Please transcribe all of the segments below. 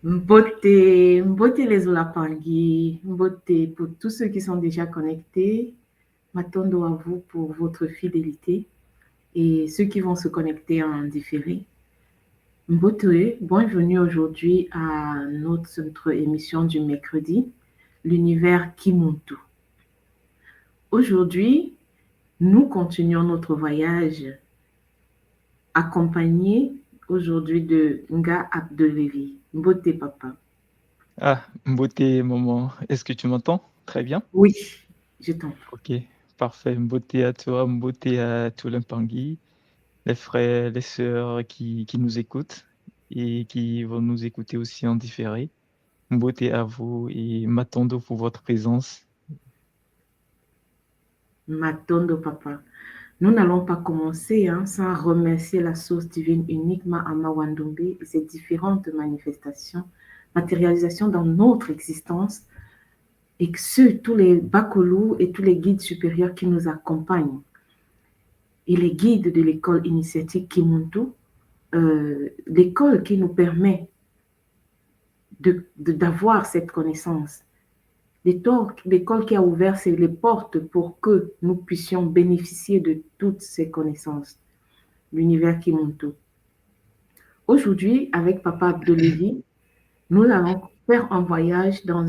Mbote les Olapangi, Mbote pour tous ceux qui sont déjà connectés. Matondo à vous pour votre fidélité et ceux qui vont se connecter en différé. Mbote, bienvenue aujourd'hui à notre émission du mercredi, l'univers Kimuntu. Aujourd'hui, nous continuons notre voyage accompagné aujourd'hui de Nga Abdelevi. Mbote papa. Ah, beauté, maman, est-ce que tu m'entends? Très bien. Oui, je t'entends. Ok, parfait. Beauté à toi, beauté à tout l'Impangui, les frères, les sœurs qui nous écoutent et qui vont nous écouter aussi en différé. Beauté à vous et m'attendons pour votre présence. Matondo papa. Nous n'allons pas commencer sans remercier la source divine unique Mahama Wandumbe et ses différentes manifestations, matérialisations dans notre existence et ceux, tous les bakolous et tous les guides supérieurs qui nous accompagnent et les guides de l'école initiatique Kimuntu, l'école qui nous permet d'avoir cette connaissance. L'école qui a ouvert les portes pour que nous puissions bénéficier de toutes ces connaissances. L'univers Kimuntu. Aujourd'hui, avec Papa Abdelevi, nous allons faire un voyage dans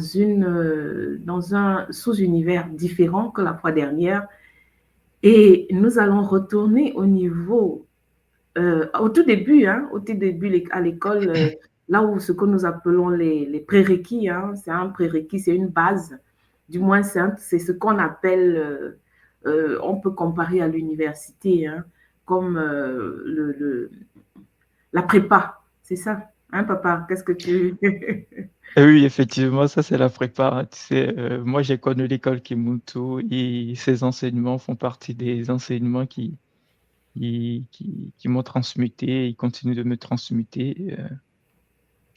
un sous-univers différent que la fois dernière et nous allons retourner au niveau, au tout début à l'école, là où ce que nous appelons les prérequis, c'est un prérequis, c'est une base, du moins c'est ce qu'on appelle, on peut comparer à l'université, comme la prépa, c'est ça, hein, papa? Qu'est-ce que tu... Et oui, effectivement, ça c'est la prépa, hein. Tu sais, moi j'ai connu l'école Kimuntu et ses enseignements font partie des enseignements qui m'ont transmuté et continuent de me transmuter.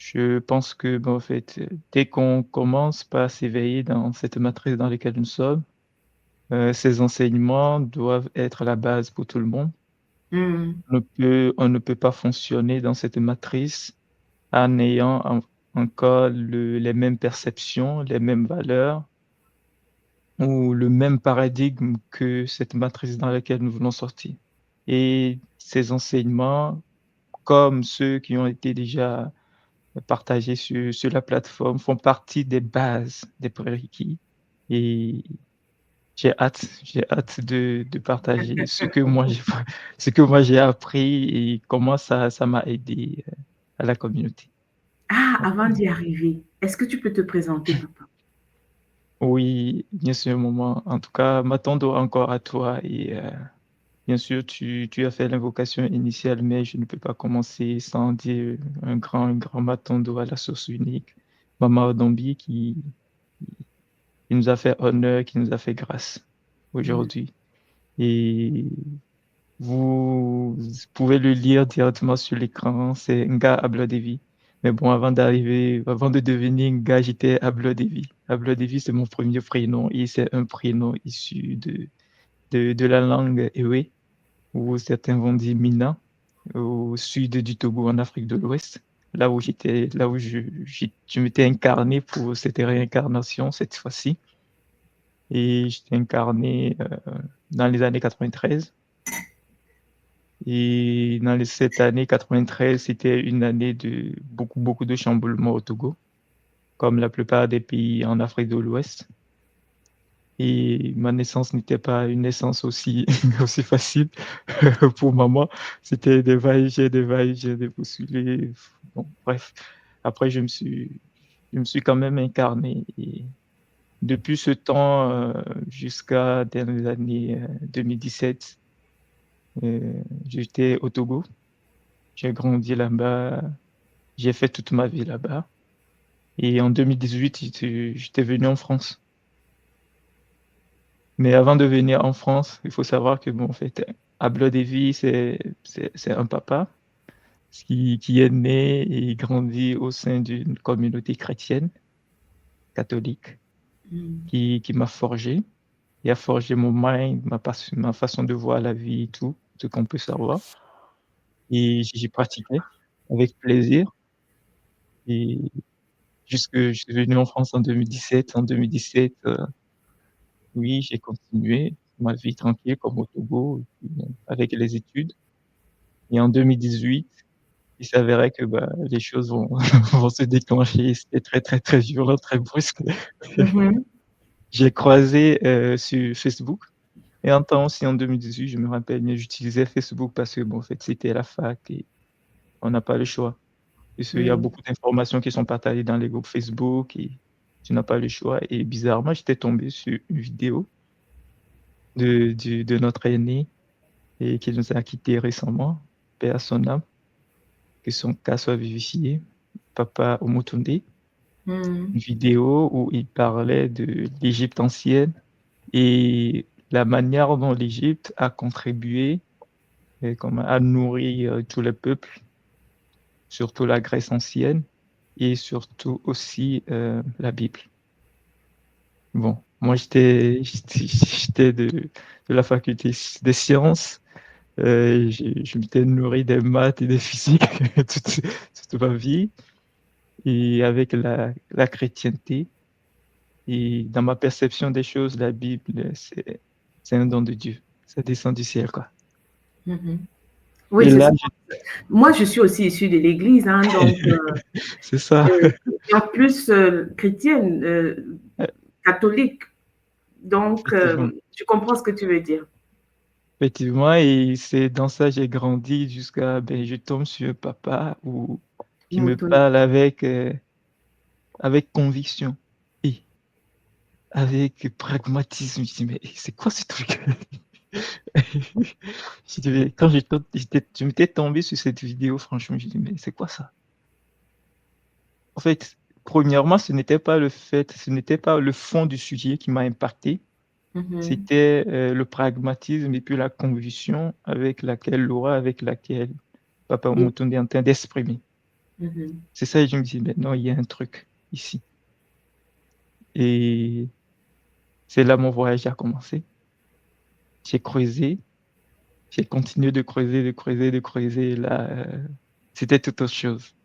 Je pense que, en fait, dès qu'on commence par s'éveiller dans cette matrice dans laquelle nous sommes, ces enseignements doivent être la base pour tout le monde. Hmm. On ne peut pas fonctionner dans cette matrice en ayant encore les mêmes perceptions, les mêmes valeurs ou le même paradigme que cette matrice dans laquelle nous voulons sortir. Et ces enseignements, comme ceux qui ont été déjà partagés sur la plateforme, font partie des bases des prérequis. Et j'ai hâte de partager ce que moi j'ai appris et comment ça m'a aidé à la communauté. Ah, avant d'y arriver, est-ce que tu peux te présenter, papa? Oui, bien sûr, maman. En tout cas, m'attendons encore à toi et bien sûr, tu as fait l'invocation initiale, mais je ne peux pas commencer sans dire un grand m'attendons à la source unique, Maman Odombi, qui nous a fait honneur, qui nous a fait grâce Hmm. aujourd'hui. Et vous pouvez le lire directement sur l'écran, c'est Nga Ablodevi. Mais bon, avant de devenir Nga, j'étais Ablodevi. Ablodevi, c'est mon premier prénom et c'est un prénom issu de la langue Ewe, ou certains vont dire Mina, au sud du Togo, en Afrique de l'Ouest. Là où je m'étais incarné pour cette réincarnation cette fois-ci. Et j'étais incarné dans les années 93. Et cette année 93, c'était une année de beaucoup, beaucoup de chamboulements au Togo, comme la plupart des pays en Afrique de l'Ouest. Et ma naissance n'était pas une naissance aussi, aussi facile pour maman. C'était des va-et-vient, des postulés. Bon, bref. Après, je me suis quand même incarné. Et depuis ce temps, jusqu'à dans les années 2017, j'étais au Togo. J'ai grandi là-bas. J'ai fait toute ma vie là-bas. Et en 2018, j'étais venu en France. Mais avant de venir en France, il faut savoir que, bon, en fait, Ablo Devi, c'est un papa qui est né et grandi au sein d'une communauté chrétienne, catholique, Hmm. qui m'a forgé. Il a forgé mon mind, ma façon de voir la vie et tout, ce qu'on peut savoir. Et j'ai pratiqué avec plaisir. jusque je suis venu en France en 2017. En 2017, oui, j'ai continué ma vie tranquille comme au Togo, et puis, avec les études et en 2018, il s'avérait que, bah, les choses vont vont se déclencher et c'était très, très, très violent, très brusque. Mhm. J'ai croisé, sur Facebook et un temps aussi en 2018, je me rappelle bien, j'utilisais Facebook parce que, bon, en fait, c'était la fac et on n'a pas le choix. Puisqu'il y a Mhm. beaucoup d'informations qui sont partagées dans les groupes Facebook et tu n'as pas le choix et bizarrement, j'étais tombé sur une vidéo de notre aîné et qui nous a quittés récemment, paix à son âme, que son cas soit vivifié, Papa Omotunde. Mhm. Une vidéo où il parlait de l'Égypte ancienne et la manière dont l'Égypte a contribué comme à nourrir tous les peuples, surtout la Grèce ancienne et surtout aussi la Bible. Bon, moi j'étais de la faculté des sciences. Je m'étais nourri des maths et des physiques toute ma vie et avec la chrétienté et dans ma perception des choses, la Bible, c'est un don de Dieu. Ça descend du ciel, quoi. Mhm. Oui, Et c'est ça. là, Moi, je suis aussi issue de l'Église, hein, donc c'est ça. et en plus chrétienne, catholique. Donc, Effectivement. je comprends ce que tu veux dire. Effectivement, et c'est dans ça j'ai grandi jusqu'à, ben, je tombe sur un papa qui me Mouton. parle avec conviction et avec pragmatisme. Je dis, mais c'est quoi ce truc? Je dis, mais quand je m'étais tombé sur cette vidéo, franchement, je dis, mais c'est quoi ça? En fait, premièrement, ce n'était pas le fond du sujet qui m'a impacté, Mhm. c'était le pragmatisme et puis la conviction avec laquelle l'aura avec laquelle Papa Et- Omotunde est en train d'exprimer. mhm. C'est ça, et je me dis, mais non, il y a un truc ici. Et c'est là mon voyage a commencé. J'ai creusé, j'ai continué de creuser, de creuser, de creuser. Et là, c'était toute autre chose.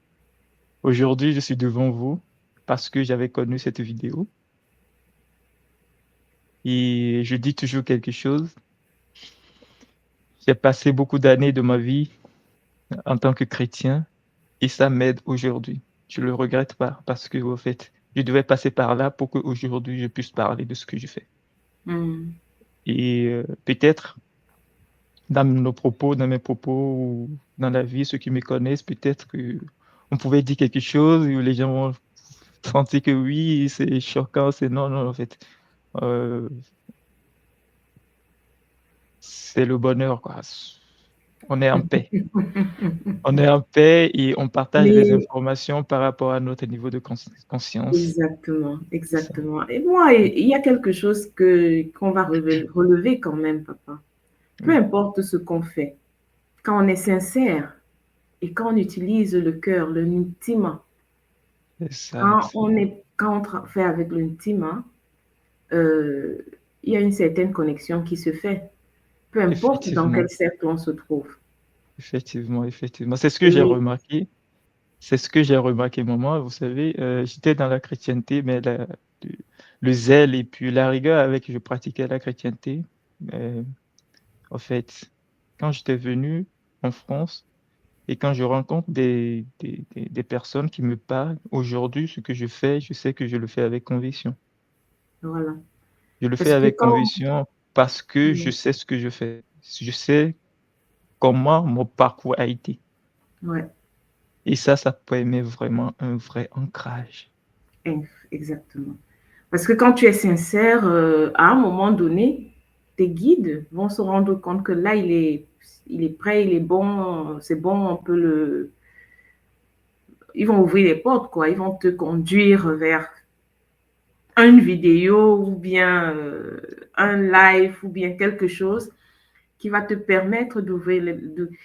Aujourd'hui, je suis devant vous parce que j'avais connu cette vidéo. Et je dis toujours quelque chose. J'ai passé beaucoup d'années de ma vie en tant que chrétien et ça m'aide aujourd'hui. Je le regrette pas parce que, au fait, je devais passer par là pour qu'aujourd'hui je puisse parler de ce que je fais. Mhm. Et peut-être dans mes propos ou dans la vie, ceux qui me connaissent, peut-être que on pouvait dire quelque chose et les gens vont sentir que oui, c'est choquant, c'est non, non, en fait, euh, c'est le bonheur, quoi. On est en paix. On est en paix et on partage les Mais informations par rapport à notre niveau de conscience. exactement, C'est ça. exactement. Et moi, il y a quelque chose qu'on va relever quand même, papa. Peu Oui, importe ce qu'on fait, quand on est sincère et quand on utilise le cœur, l'intime, c'est ça, c'est quand fait avec l'intime, euh, il y a une certaine connexion qui se fait, peu importe dans effectivement, quel cercle on se trouve. effectivement, effectivement. C'est ce que j'ai Et remarqué. C'est ce que j'ai remarqué, maman. Vous savez, j'étais dans la chrétienté, mais le, le zèle et puis la rigueur avec que je pratiquais la chrétienté, euh, en fait, quand j'étais venu en France et quand je rencontre des personnes qui me parlent, aujourd'hui, ce que je fais, je sais que je le fais avec conviction. voilà. Je le fais Parce que avec quand, conviction parce que je sais ce que je fais. Je sais comment mon parcours a été. ouais, Et ça permet vraiment un vrai ancrage. exactement. Parce que quand tu es sincère, à un moment donné, tes guides vont se rendre compte que là, il est prêt, il est bon, c'est bon, on peut ils vont ouvrir les portes, quoi. Ils vont te conduire vers une vidéo ou bien un live ou bien quelque chose qui va te permettre d'ouvrir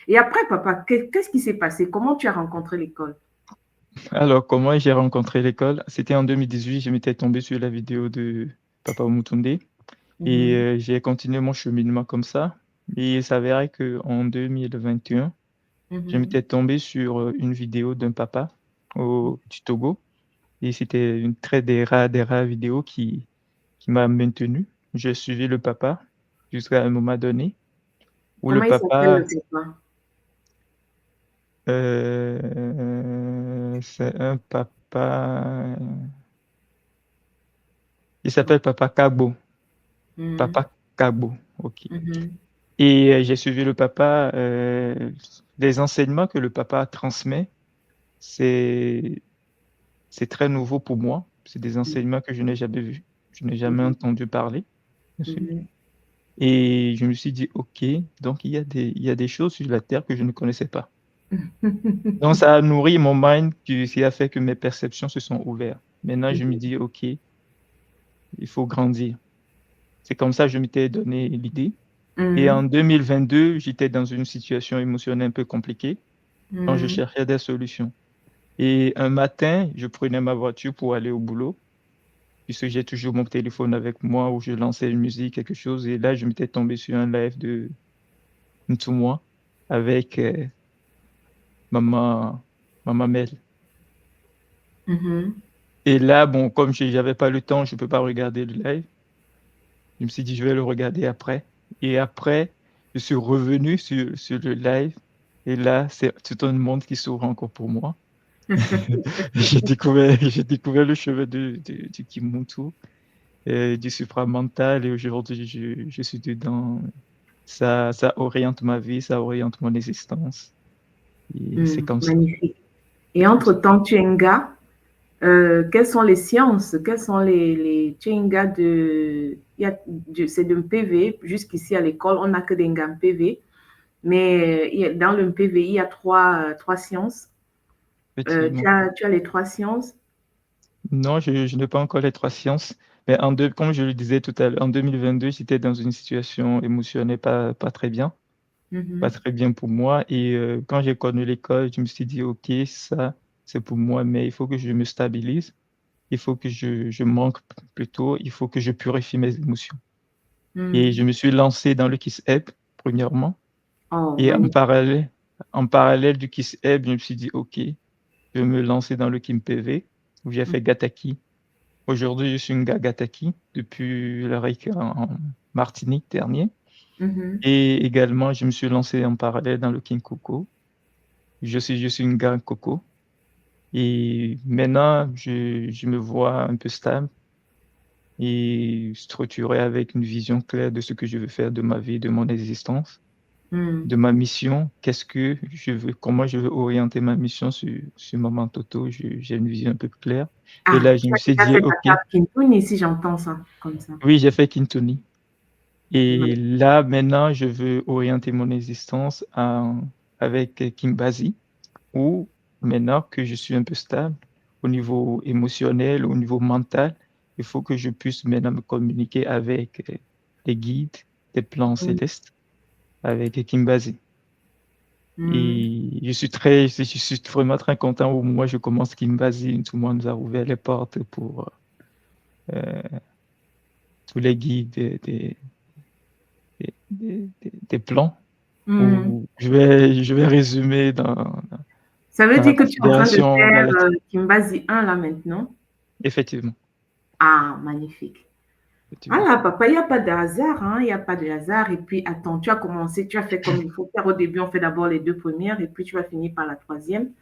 Et après, papa, qu'est-ce qui s'est passé? Comment tu as rencontré l'école? Alors, comment j'ai rencontré l'école? C'était en 2018, je m'étais tombé sur la vidéo de Papa Omotunde et Mhm, j'ai continué mon cheminement comme ça. Et il s'avérait qu'en 2021, je mhm, m'étais tombé sur une vidéo d'un papa du Togo Et c'était une des rares vidéos qui m'a maintenu. J'ai suivi le papa jusqu'à un moment donné où le Comment il s'appelle papa, le papa? c'est un papa, il Oh. s'appelle Papa Kagbo. Mhm, Papa Kagbo, ok. mhm, Et j'ai suivi le papa. Les enseignements que le papa transmet, c'est c'est très nouveau pour moi. C'est des enseignements que je n'ai jamais vus. Je n'ai jamais mhm, entendu parler, bien sûr. mhm, Et je me suis dit, OK, donc il y a des choses sur la terre que je ne connaissais pas. Donc ça a nourri mon mind, qui a fait que mes perceptions se sont ouvertes. Maintenant, je me mhm, dis, OK, il faut grandir. C'est comme ça que je m'étais donné l'idée. Et en mhm, 2022, j'étais dans une situation émotionnelle un peu compliquée, donc je mhm, cherchais des solutions. Et un matin, je prenais ma voiture pour aller au boulot, puisque j'ai toujours mon téléphone avec moi où je lançais une musique, quelque chose. Et là, je m'étais tombé sur un live de Ntumwa avec maman, maman Mel. mhm. Et là, bon, comme j'avais pas le temps, je peux pas regarder le live. Je me suis dit, je vais le regarder après. Et après, je suis revenu sur le live. Et là, c'est tout un monde qui s'ouvre encore pour moi. J'ai découvert le chemin du Kimuntu, du supramental. Et aujourd'hui, je suis dedans. Ça oriente ma vie, ça oriente mon existence. Et c'est comme ça. Magnifique. Et C'est comme ça. entre-temps, tu es un gars. Quelles sont les sciences? Quels sont tu es un gars c'est de PV. Jusqu'ici à l'école, on n'a que des gars PV. Mais dans le PV, il y a trois sciences. Effectivement. Tu as les trois sciences. Non, je n'ai pas encore les trois sciences. Mais comme je le disais tout à l'heure, en 2022, j'étais dans une situation émotionnelle pas très bien, pas Mhm, très bien pour moi. Et quand j'ai connu l'école, je me suis dit, OK, ça, c'est pour moi, mais il faut que je me stabilise. Il faut que je manque plutôt. Il faut que je purifie mes émotions. Et je mhm. me suis lancé dans le Kiss App, premièrement. Oh, Et magnifique. en parallèle du Kiss App, je me suis dit, OK, je vais me lancer dans le Kim PV, où j'ai fait Gataki. Aujourd'hui, je suis un gars Gataki depuis le RIC en Martinique dernier. Mhm, Et également, je me suis lancé en parallèle dans le King Coco. Je suis une gars Coco. Et maintenant, je me vois un peu stable et structuré avec une vision claire de ce que je veux faire de ma vie, de mon existence, mhm. de ma mission. Comment je veux orienter ma mission sur Maman Toto. J'ai une vision un peu claire. Et Ah, là, je tu me as suis déjà dit, fait ta OK, carte Kintuni, si j'entends ça comme ça. oui, j'ai fait Kintoni. Et Magnifique. là, maintenant, je veux orienter mon existence avec Kimbazi, où maintenant que je suis un peu stable au niveau émotionnel, au niveau mental, il faut que je puisse maintenant me communiquer avec les guides des plans Mhm, célestes, avec Kimbazi. mhm. Et je suis vraiment très content où moi je commence Kimbazi, tout le monde nous a ouvert les portes pour euh, tous les guides des plans. Mhm. Où je vais résumer Ça veut dans la dire que tu es en train de Confédération faire Galactique. Kimbasi 1 là maintenant. Effectivement, Ah, magnifique. Ah effectivement. là, papa, il n'y a pas de hasard, hein, il n'y a pas de hasard. Et puis, attends, tu as commencé, tu as fait comme il faut faire au début. On fait d'abord les deux premières et puis tu vas finir par la troisième.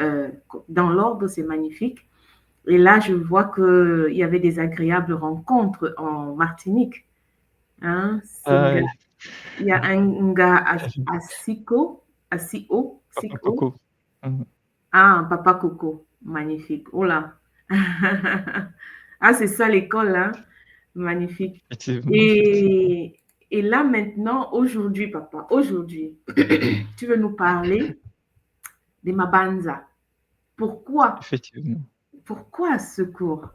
Euh, dans l'ordre, c'est magnifique. Et là, je vois qu'il y avait des agréables rencontres en Martinique. Hein, Ah, il y a un gars à Sico, à Sio, Papa Sico. Coco. Mhm. Ah, Papa Coco, magnifique. Oh là. Ah, c'est ça l'école, hein? Magnifique. Effectivement, effectivement. Et là maintenant, aujourd'hui, papa, aujourd'hui, tu veux nous parler de Mabanza. Pourquoi? Effectivement. Pourquoi ce cours?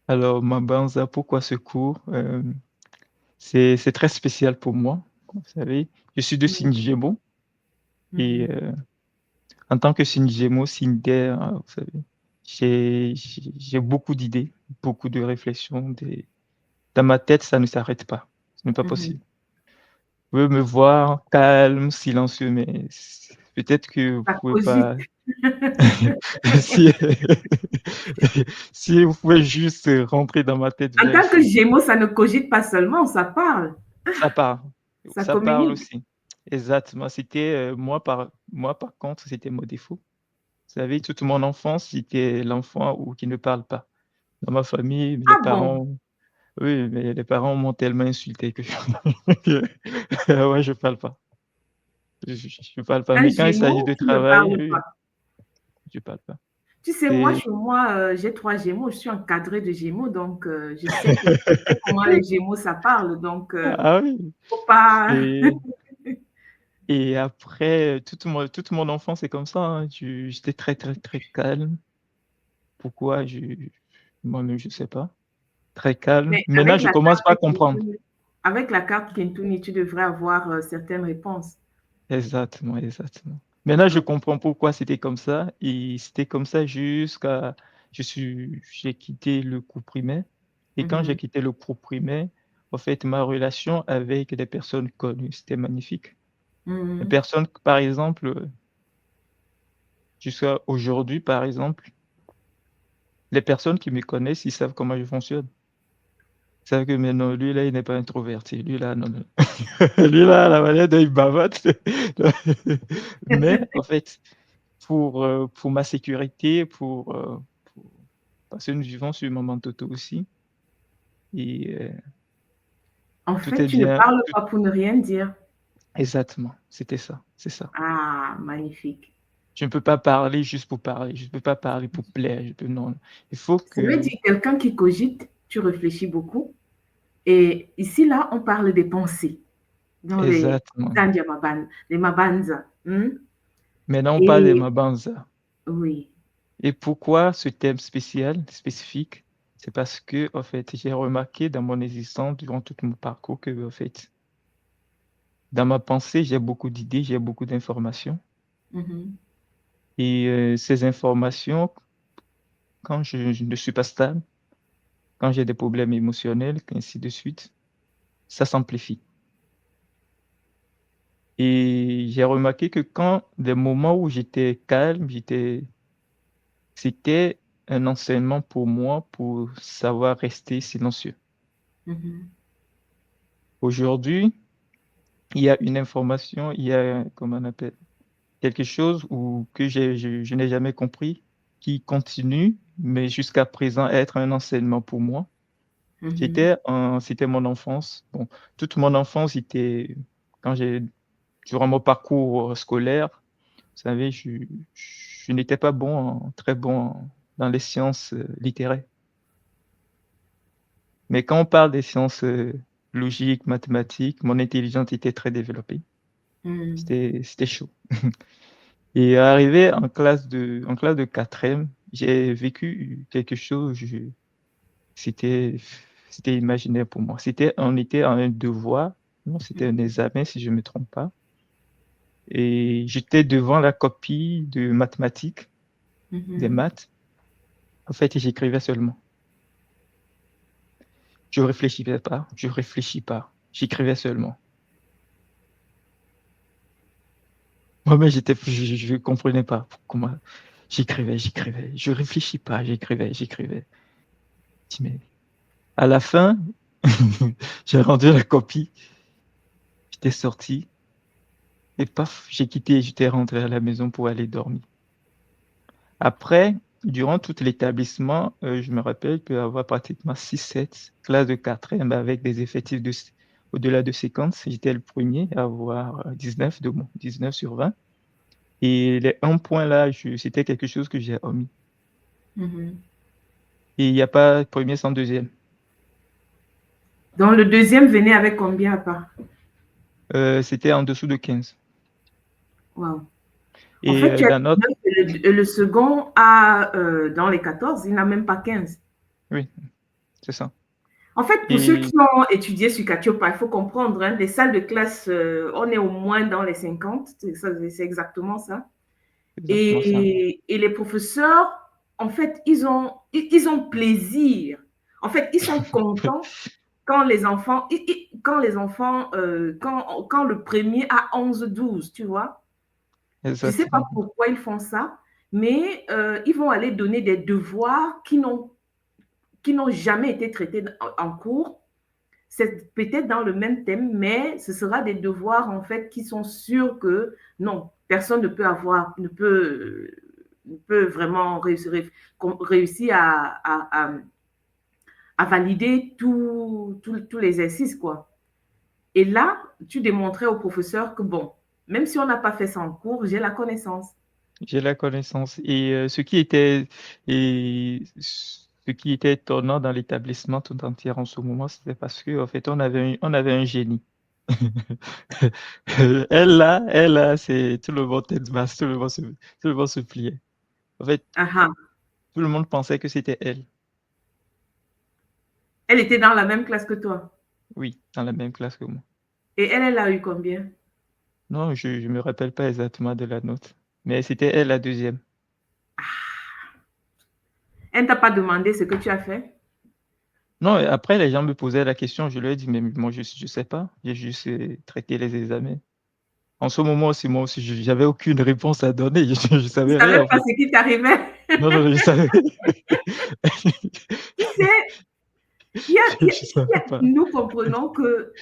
Alors, Mabanza, pourquoi ce cours? C'est très spécial pour moi. Vous savez, je suis de signe Gémeaux et Mhm, en tant que signe Gémeaux, signe d'air, vous savez, j'ai beaucoup d'idées, beaucoup de réflexions. Dans ma tête, ça ne s'arrête pas. Ce n'est pas mhm, possible. Vous pouvez me voir calme, silencieux, mais Peut-être que vous Ça pouvez cogite. pas. Si, si vous pouvez juste rentrer dans ma tête En via tant que ici. Gémeaux, ça ne cogite pas seulement, ça parle, Ça parle. ça Ça parle communique. aussi. Exactement. C'était moi par contre, c'était mon défaut. Vous savez, toute mon enfance, j'étais l'enfant qui ne parle pas. Dans ma famille, les Ah bon? parents, oui, mais les parents m'ont tellement insulté que ouais, je parle pas. Je parle pas. Un Mais quand il s'agit Gémeaux de qui ne travail, parle oui, pas. je parle pas. Tu sais, moi, C'est chez moi, j'ai 3 Gémeaux, je suis encadrée de Gémeaux, donc je sais comment les Gémeaux, ça parle, donc ah oui. faut pas... Et et après, toute mon enfance, c'est comme ça, hein. J'étais très, très, très calme. Pourquoi? Moi-même, je sais pas. Très calme. Mais Maintenant, je commence pas à comprendre. avec la carte Kintuni, tu devrais avoir certaines réponses. Exactement, exactement. Maintenant, je Ouais. comprends pourquoi c'était comme ça. Et c'était comme ça jusqu'à j'ai quitté le cours primaire. Et quand j'ai Mhm. quitté le cours primaire, en fait, ma relation avec des personnes connues, c'était magnifique. Les Mhm. personnes, par exemple, jusqu'à aujourd'hui, par exemple, les personnes qui me connaissent, ils savent comment je fonctionne. Ils savent que maintenant, lui, là, il n'est pas introverti. Lui, là, non, non. Lui, là, la manière dont il bavate. Mais, en fait, pour ma sécurité, pour parce que nous vivons sur Mamantoto aussi et En tout fait, est tu ne bien parles tout pas pour ne rien dire. exactement, c'était ça, c'est ça. Ah, magnifique. Je ne peux pas parler juste pour parler, je ne peux pas parler pour plaire, je peux non. Il faut Ça veut que dire quelqu'un qui cogite, tu réfléchis beaucoup. Et ici, là, on parle des pensées dans les exactement. les Mabanza. Maintenant, on parle de Et Mabanza. oui. Et pourquoi ce thème spécifique? C'est parce que, en fait, j'ai remarqué dans mon existence, durant tout mon parcours, que, en fait, dans ma pensée, j'ai beaucoup d'idées, j'ai beaucoup d'informations. Mhm, Et ces informations, quand je ne suis pas stable, quand j'ai des problèmes émotionnels, ainsi de suite, ça s'amplifie. Et j'ai remarqué que quand des moments où j'étais calme, c'était un enseignement pour moi pour savoir rester silencieux. mhm, Aujourd'hui, il y a une information, il y a, comment on appelle, quelque chose que je n'ai jamais compris, qui continue, mais jusqu'à présent être un enseignement pour moi. mhm. C'était mon enfance. Bon, toute mon enfance, quand durant mon parcours scolaire, vous savez, je n'étais pas très bon dans les sciences littéraires. Mais quand on parle des sciences logiques, mathématiques, mon intelligence était très développée. Mhm. C'était chaud. Et arrivé en classe de quatrième, j'ai vécu quelque chose, c'était, c'était imaginaire pour moi. On était en un devoir, non, c'était un examen si je ne me trompe pas. Et j'étais devant la copie de mathématiques, des Mhm. maths. En fait, j'écrivais seulement. Je réfléchissais pas, je réfléchis pas. J'écrivais seulement. Moi-même, je comprenais pas comment j'écrivais. Je réfléchis pas, j'écrivais. Je dis, mais à la fin, j'ai rendu la copie, j'étais sorti et paf, j'ai quitté, j'étais rentré à la maison pour aller dormir. Après, durant tout l'établissement, je me rappelle qu'avoir pratiquement 6-7 classes de 4e avec des effectifs au-delà de 50, j'étais le premier à avoir 19 de bon, 19 sur 20. Et les 1 point là, c'était quelque chose que j'ai omis. Mhm. Et il n'y a pas premier sans deuxième. Donc, le deuxième venait avec combien à part? C'était en dessous de 15. Wow. En Et fait, tu as dans notre... 19 et le second a, dans les 14, il n'a même pas 15. Oui, c'est ça. En fait, pour ceux qui Et ont étudié sur Catiopa, il faut comprendre, hein, les salles de classe, on est au moins dans les 50, c'est exactement ça. c'est exactement ça. Et les professeurs, en fait, ils ont plaisir. En fait, ils sont contents quand les enfants, quand le premier a 11, 12, tu vois. Je ne sais pas Exactement. pourquoi ils font ça, mais ils vont aller donner des devoirs qui n'ont jamais été traités en cours. C'est peut-être dans le même thème, mais ce sera des devoirs en fait qui sont sûrs que non, personne ne peut vraiment réussir à valider tous les exercices, quoi. Et là, tu démontrais au professeur que bon, même si on n'a pas fait ça en cours, j'ai la connaissance. J'ai la connaissance. Ce qui était étonnant dans l'établissement tout entier en ce moment, c'était parce que, en fait, on avait un génie. Elle là, c'est tout le monde était masse, tout le monde se pliait. En fait, Ah, ah. tout le monde pensait que c'était elle. Elle était dans la même classe que toi. Oui, dans la même classe que moi. Et elle a eu combien? Non, je me rappelle pas exactement de la note, mais c'était elle la deuxième. Elle ne t'a pas demandé ce que tu as fait? Non, et après, les gens me posaient la question, je leur ai dit, mais moi, je sais pas, j'ai juste traité les examens. En ce moment aussi, moi aussi, j'avais aucune réponse à donner, je Tu ne savais rien savais en pas fait. ce qui t'arrivait. Non, non, non, je savais, Tu sais, je savais pas, nous comprenons que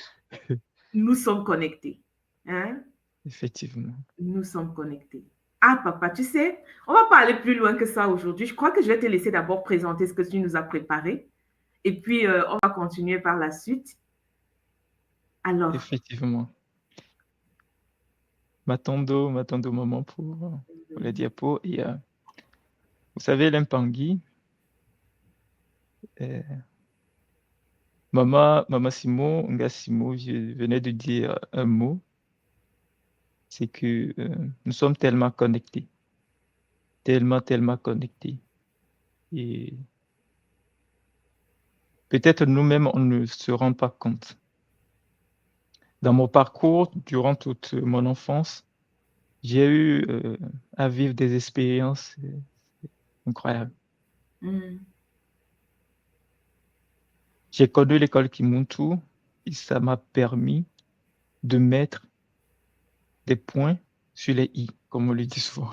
nous sommes connectés. Hein? effectivement. Nous sommes connectés. Ah, papa, tu sais, on va pas aller plus loin que ça aujourd'hui. Je crois que je vais te laisser d'abord présenter ce que tu nous as préparé. Et puis, on va continuer par la suite. Alors, Effectivement. M'attendo maman pour les diapos. Et vous savez, l'impangui, euh, Mama Simo, Nga Simo, je venais de dire un mot, c'est que nous sommes tellement connectés, tellement connectés. Et peut-être nous-mêmes, on ne se rend pas compte. Dans mon parcours, durant toute mon enfance, j'ai eu à vivre des expériences incroyables. hmm, J'ai connu l'école Kimuntu et ça m'a permis de mettre des points sur les i, comme on le dit souvent.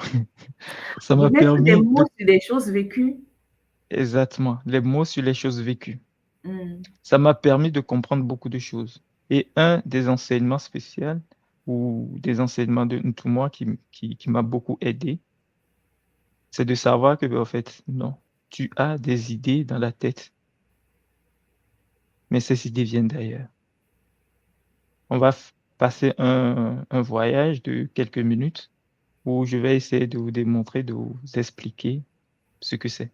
Ça de m'a mettre des permis mots de sur des choses vécues. exactement les mots sur les choses vécues. Hmm, Ça m'a permis de comprendre beaucoup de choses. Et un des enseignements spéciaux ou des enseignements de Ntumwa qui m'a beaucoup aidé, c'est de savoir que, en fait, non, tu as des idées dans la tête, mais ces idées viennent d'ailleurs. On va passer un voyage de quelques minutes où je vais essayer de vous démontrer, de vous expliquer ce que c'est,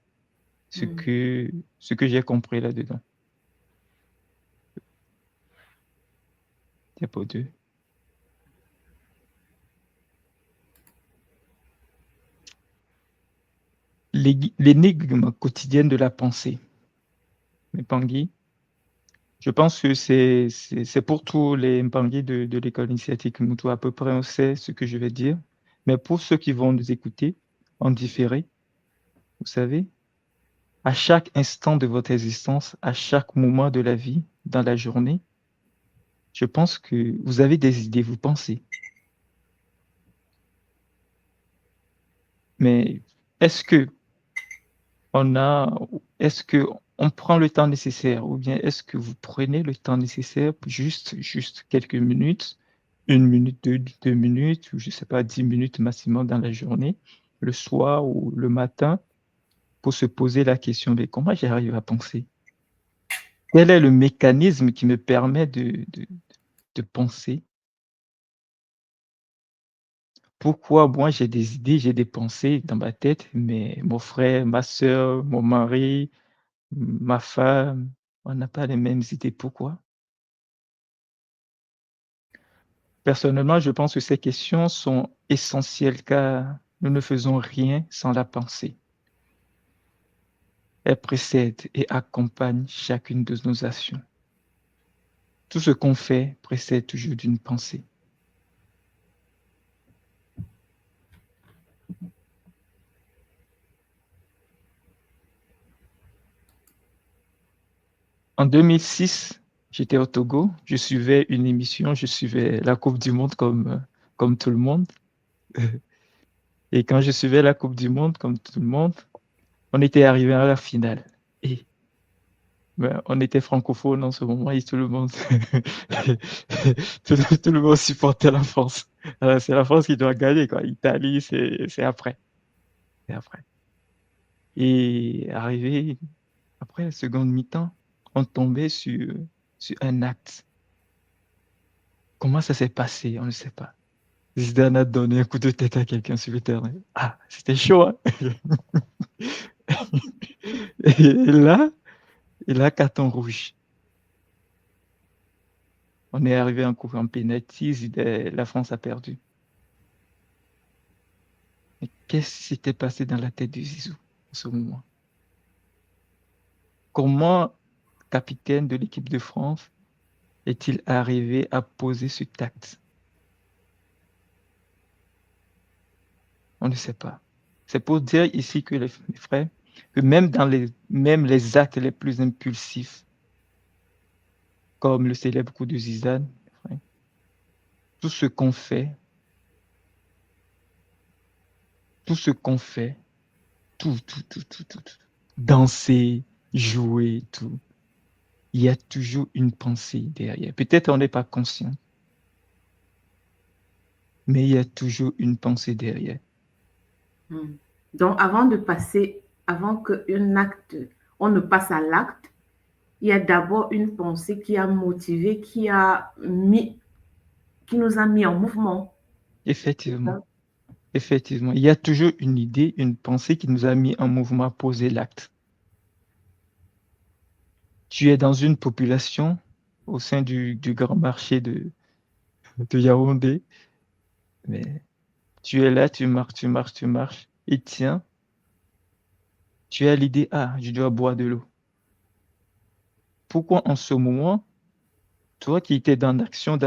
hmm. ce que j'ai compris là-dedans. Diapo 2. L'énigme quotidienne de la pensée. Mais Pangui, je pense que c'est pour tous les Mpangui de l'école initiatique Mutu, à peu près on sait ce que je vais dire. Mais pour ceux qui vont nous écouter en différé, vous savez, à chaque instant de votre existence, à chaque moment de la vie, dans la journée, je pense que vous avez des idées, vous pensez. Mais est-ce que on a, est-ce que on prend le temps nécessaire ou bien est-ce que vous prenez le temps nécessaire pour juste quelques minutes, une minute, deux minutes, ou je sais pas, 10 minutes maximum dans la journée, le soir ou le matin, pour se poser la question de comment j'arrive à penser? Quel est le mécanisme qui me permet de penser? Pourquoi moi j'ai des idées, j'ai des pensées dans ma tête, mais mon frère, ma soeur, mon mari, ma femme, on n'a pas les mêmes idées. Pourquoi? Personnellement, je pense que ces questions sont essentielles car nous ne faisons rien sans la pensée. Elle précède et accompagne chacune de nos actions. Tout ce qu'on fait précède toujours d'une pensée. En 2006, j'étais au Togo, je suivais une émission, je suivais la Coupe du Monde comme tout le monde. Et quand je suivais la Coupe du Monde, comme tout le monde, on était arrivé à la finale. Et ben, on était francophone en ce moment et tout le monde, tout le monde supportait la France. Alors, c'est la France qui doit gagner, quoi. Italie, c'est après. C'est après. Et arrivé après la seconde mi-temps, on tombait sur un acte. Comment ça s'est passé? On ne sait pas. Zidane a donné un coup de tête à quelqu'un sur le terrain. Ah, c'était chaud, hein? Et là, carton rouge. On est arrivé en coup en pénalty, la France a perdu. Mais qu'est-ce qui s'était passé dans la tête de Zizou en ce moment? Comment, capitaine de l'équipe de France, est-il arrivé à poser ce tact? On ne sait pas. C'est pour dire ici que les frères, que même les actes les plus impulsifs, comme le célèbre coup de Zizane, frère, tout ce qu'on fait, tout ce qu'on fait, tout, danser, jouer, tout, il y a toujours une pensée derrière. Peut-être on n'est pas conscient, mais il y a toujours une pensée derrière. Hmm. Donc, avant qu'un acte, on ne passe à l'acte, il y a d'abord une pensée qui a motivé, qui nous a mis en mouvement. Effectivement, effectivement, il y a toujours une idée, une pensée qui nous a mis en mouvement à poser l'acte. Tu es dans une population au sein du grand marché de Yaoundé, mais tu es là, tu marches, et tiens, tu as l'idée, ah, je dois boire de l'eau. Pourquoi en ce moment, toi qui étais dans l'action,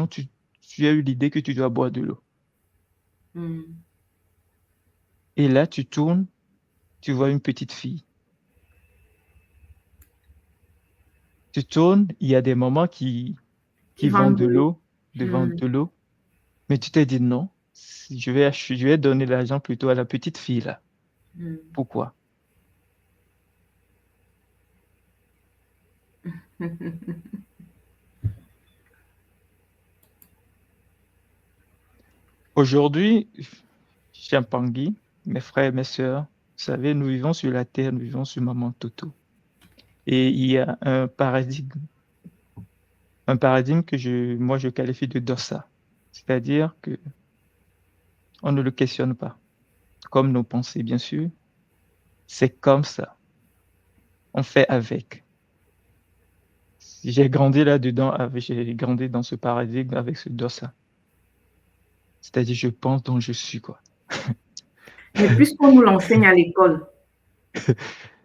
tu as eu l'idée que tu dois boire de l'eau. Hmm. Et là, tu tournes, tu vois une petite fille. Tu tournes, il y a des mamans Qui qui vendent vendent de de l'eau. l'eau, Hmm. de l'eau, mais tu t'es dit non, je vais donner l'argent plutôt à la petite fille là. Hmm. Pourquoi? Aujourd'hui, Champangui, mes frères et mes sœurs, vous savez, nous vivons sur la terre, nous vivons sur Maman Toto. Et il y a un paradigme que moi, je qualifie de dossa. C'est-à-dire que on ne le questionne pas. Comme nos pensées, bien sûr. C'est comme ça. On fait avec. J'ai grandi là-dedans, j'ai grandi dans ce paradigme avec ce dossa. C'est-à-dire, je pense donc je suis, quoi. Mais puisqu'on nous l'enseigne à l'école,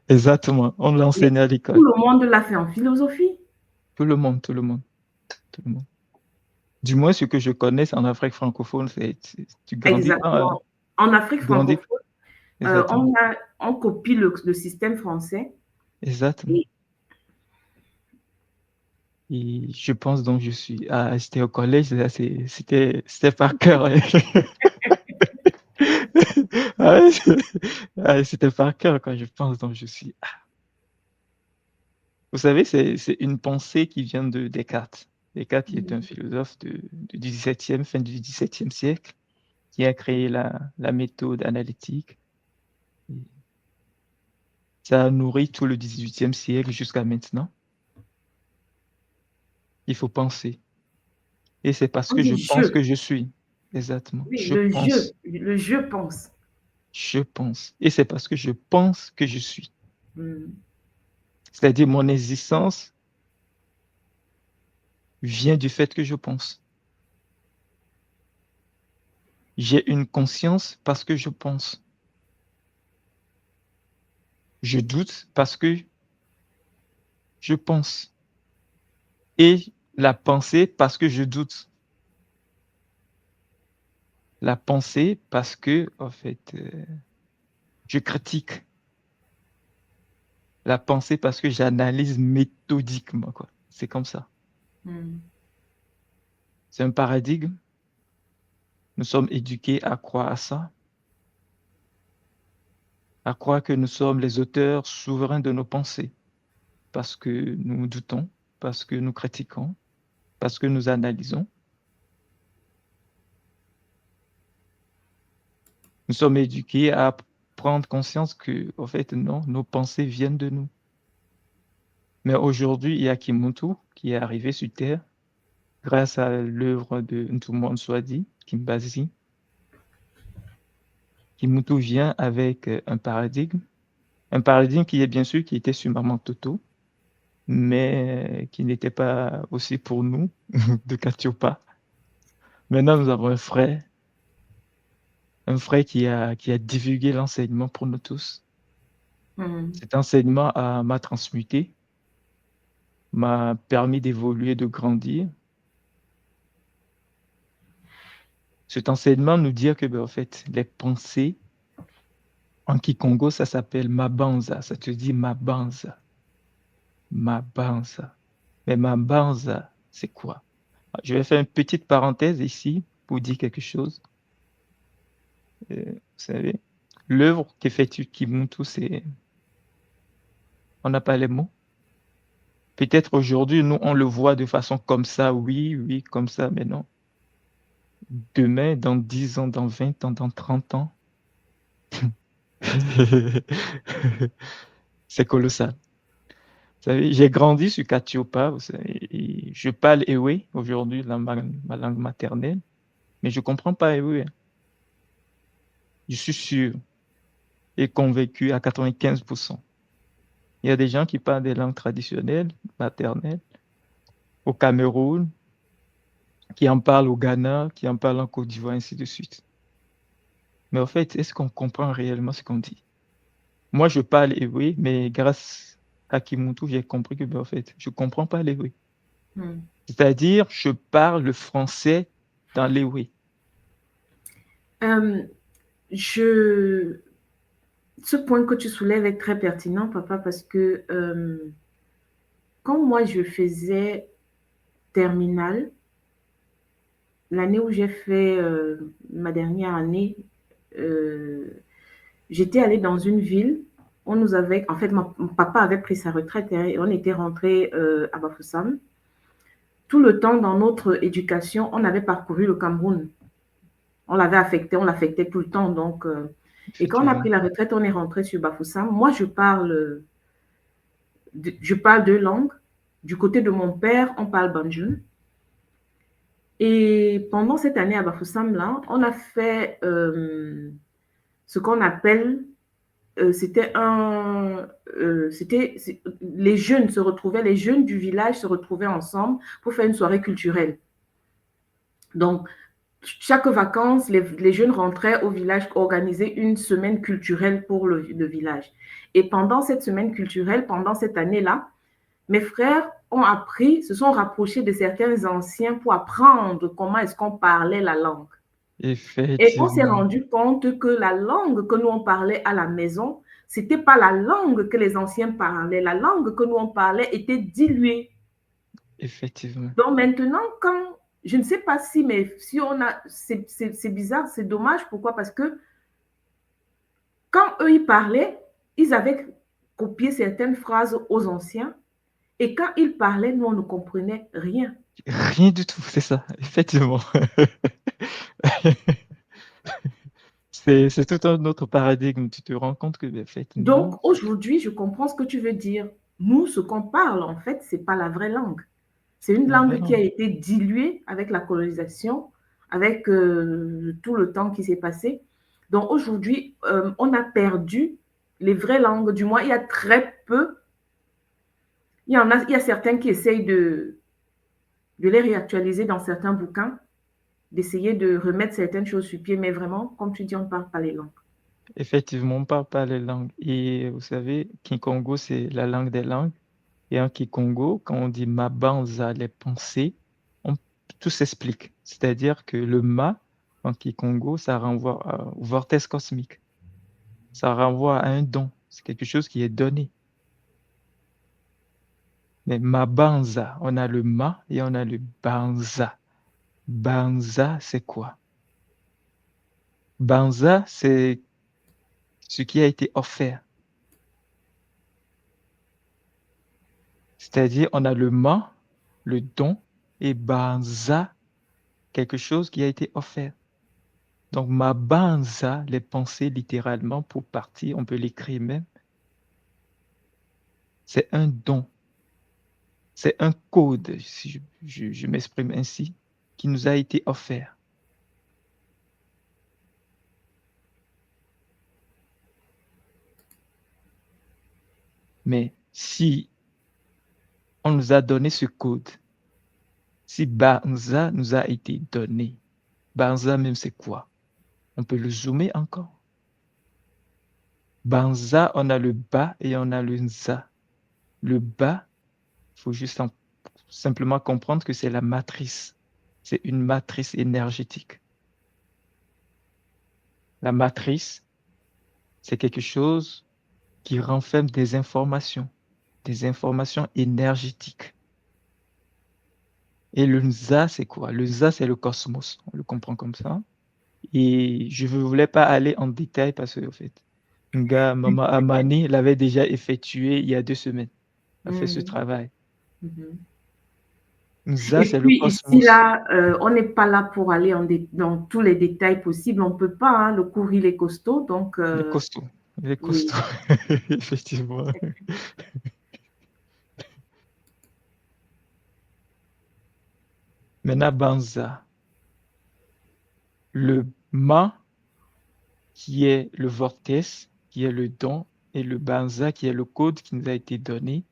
Exactement. On mais l'enseigne à tout l'école. le monde l'a fait en philosophie. Tout le monde, tout le monde, tout le monde. Du moins, ce que je connais en Afrique francophone, tu grandis pas, Exactement. En Afrique tu grandis, francophone, exactement, on copie le système français. exactement. Et Et je pense donc je suis. Ah, j'étais au collège, là, c'était par cœur, hein. Ah ouais, ah, c'était par cœur quand je pense donc je suis. Vous savez, c'est une pensée qui vient de Descartes. Descartes, qui est un philosophe du 17e, fin du 17e siècle, qui a créé la méthode analytique. Et ça a nourri tout le 18e siècle jusqu'à maintenant. Il faut penser. Et c'est parce on que je dit pense je. que je suis. Exactement. Oui, Je pense. le je pense. Je pense. Et c'est parce que je pense que je suis. Hmm. C'est-à-dire mon existence vient du fait que je pense. J'ai une conscience parce que je pense. Je doute parce que je pense. Et la pensée parce que je doute. La pensée parce que, en fait, je critique. La pensée parce que j'analyse méthodiquement, quoi. C'est comme ça. Hmm. C'est un paradigme Nous sommes éduqués à croire à ça, à croire que nous sommes les auteurs souverains de nos pensées, parce que nous doutons, parce que nous critiquons, parce que nous analysons. Nous sommes éduqués à prendre conscience que, en fait, non, nos pensées viennent de nous. Mais aujourd'hui, il y a Kimuntu qui est arrivé sur Terre grâce à l'œuvre de Ntumon Swadi, Kimbazi. Kimuntu vient avec un paradigme qui est bien sûr qui était sur Maman Toto, mais qui n'était pas aussi pour nous de Katiopa. Maintenant, nous avons un frère qui a divulgué l'enseignement pour nous tous. Cet enseignement m'a transmuté, m'a permis d'évoluer, de grandir. Cet enseignement nous dit que, ben, en fait, les pensées, en Kikongo, ça s'appelle Mabanza. Ça te dit Mabanza. Mabanza. Mais Mabanza, c'est quoi? Je vais faire une petite parenthèse ici pour dire quelque chose. Vous savez, l'œuvre qu'effectue Kimuntu, c'est... On n'a pas les mots. Peut-être aujourd'hui, nous, on le voit de façon comme ça, oui, comme ça, mais non. Demain, dans 10 ans, dans 20 ans, dans 30 ans, c'est colossal. Vous savez, j'ai grandi sur Katiopa, vous savez, et je parle Ewe aujourd'hui, ma langue maternelle, mais je ne comprends pas Ewe. Je suis sûr et convaincu à 95%. Il y a des gens qui parlent des langues traditionnelles, maternelles, au Cameroun, qui en parlent au Ghana, qui en parlent en Côte d'Ivoire, ainsi de suite. Mais en fait, est-ce qu'on comprend réellement ce qu'on dit? Moi, je parle Ewe, mais grâce à Kimuntu, j'ai compris que, ben, en fait, je ne comprends pas l'Ewe. C'est-à-dire, je parle le français dans l'Ewe. Ce point que tu soulèves est très pertinent, papa, parce que quand moi je faisais terminale, l'année où j'ai fait ma dernière année, j'étais allée dans une ville. On nous avait, en fait, mon papa avait pris sa retraite et on était rentré à Bafoussam. Tout le temps dans notre éducation, on avait parcouru le Cameroun. On l'avait affecté, on l'affectait tout le temps. Donc, et quand on a pris la retraite, on est rentré sur Bafoussam. Moi, je parle deux langues. Du côté de mon père, on parle Banjul. Et pendant cette année à Bafoussam, là, on a fait ce qu'on appelle, les jeunes se retrouvaient, les jeunes du village se retrouvaient ensemble pour faire une soirée culturelle. Donc, chaque vacances, les jeunes rentraient au village organiser une semaine culturelle pour le village. Et pendant cette semaine culturelle, pendant cette année-là, mes frères ont appris, se sont rapprochés de certains anciens pour apprendre comment est-ce qu'on parlait la langue. Et on s'est rendu compte que la langue que nous on parlait à la maison, c'était pas la langue que les anciens parlaient. La langue que nous on parlait était diluée. Effectivement. Donc maintenant, quand je ne sais pas si, mais si on a, c'est bizarre, c'est dommage. Pourquoi? Parce que quand eux ils parlaient, ils avaient copié certaines phrases aux anciens. Et quand ils parlaient, nous, on ne comprenait rien. Rien du tout, c'est ça, effectivement. C'est tout un autre paradigme. Tu te rends compte que, en fait, non. Donc, aujourd'hui, je comprends ce que tu veux dire. Nous, ce qu'on parle, en fait, ce n'est pas la vraie langue. C'est une langue qui a été diluée avec la colonisation, avec tout le temps qui s'est passé. Donc, aujourd'hui, on a perdu les vraies langues. Du moins, il y a très peu. Il y a certains qui essayent de les réactualiser dans certains bouquins, d'essayer de remettre certaines choses sur pied, mais vraiment, comme tu dis, on ne parle pas les langues. Effectivement, on ne parle pas les langues. Et vous savez, Kikongo, c'est la langue des langues. Et en Kikongo, quand on dit Mabanza, les pensées, tout s'explique. C'est-à-dire que le Ma, en Kikongo, ça renvoie au vortex cosmique. Ça renvoie à un don. C'est quelque chose qui est donné. Mais Mabanza, on a le Ma et on a le Banza. Banza, c'est quoi? Banza, c'est ce qui a été offert. C'est-à-dire, on a le ma, le don, et banza, quelque chose qui a été offert. Donc, ma banza, les pensées littéralement pour partir, on peut l'écrire même. C'est un don. C'est un code, si je m'exprime ainsi, qui nous a été offert. Mais si on nous a donné ce code, si banza nous a été donné, banza même c'est quoi? On peut le zoomer encore. Banza, on a le ba et on a le nza. Le ba, il faut juste simplement comprendre que c'est la matrice. C'est une matrice énergétique. La matrice, c'est quelque chose qui renferme des informations énergétiques. Et le nza, c'est quoi? Le nza, c'est le cosmos. On le comprend comme ça. Et je ne voulais pas aller en détail parce que, en fait, Nga Mama Amani l'avait déjà effectué il y a 2 semaines. A fait ce Mhm. travail. Mhm. Nza, Et c'est le puis ici, cosmos. là, on n'est pas là pour aller dans tous les détails possibles. On ne peut pas, hein. Le cours, il est costaud. Donc, Il est costaud. Il est oui. costaud. Effectivement. Maintenant, Banza. Le ma, qui est le vortex, qui est le don, et le Banza, qui est le code qui nous a été donné,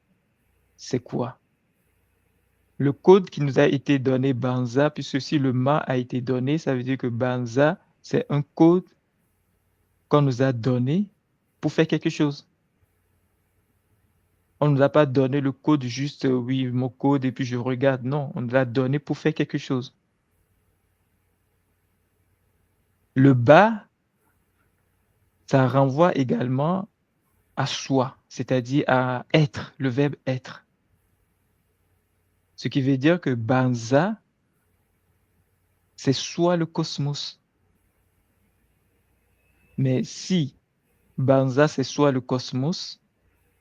c'est quoi? Le code qui nous a été donné, Banza, puisque si le ma a été donné, ça veut dire que Banza, c'est un code qu'on nous a donné pour faire quelque chose. On ne nous a pas donné le code juste, oui, mon code, et puis je regarde. Non, on nous l'a donné pour faire quelque chose. Le bas, ça renvoie également à soi, c'est-à-dire à être, le verbe être. Ce qui veut dire que Banza, c'est soit le cosmos. Mais si Banza, c'est soit le cosmos,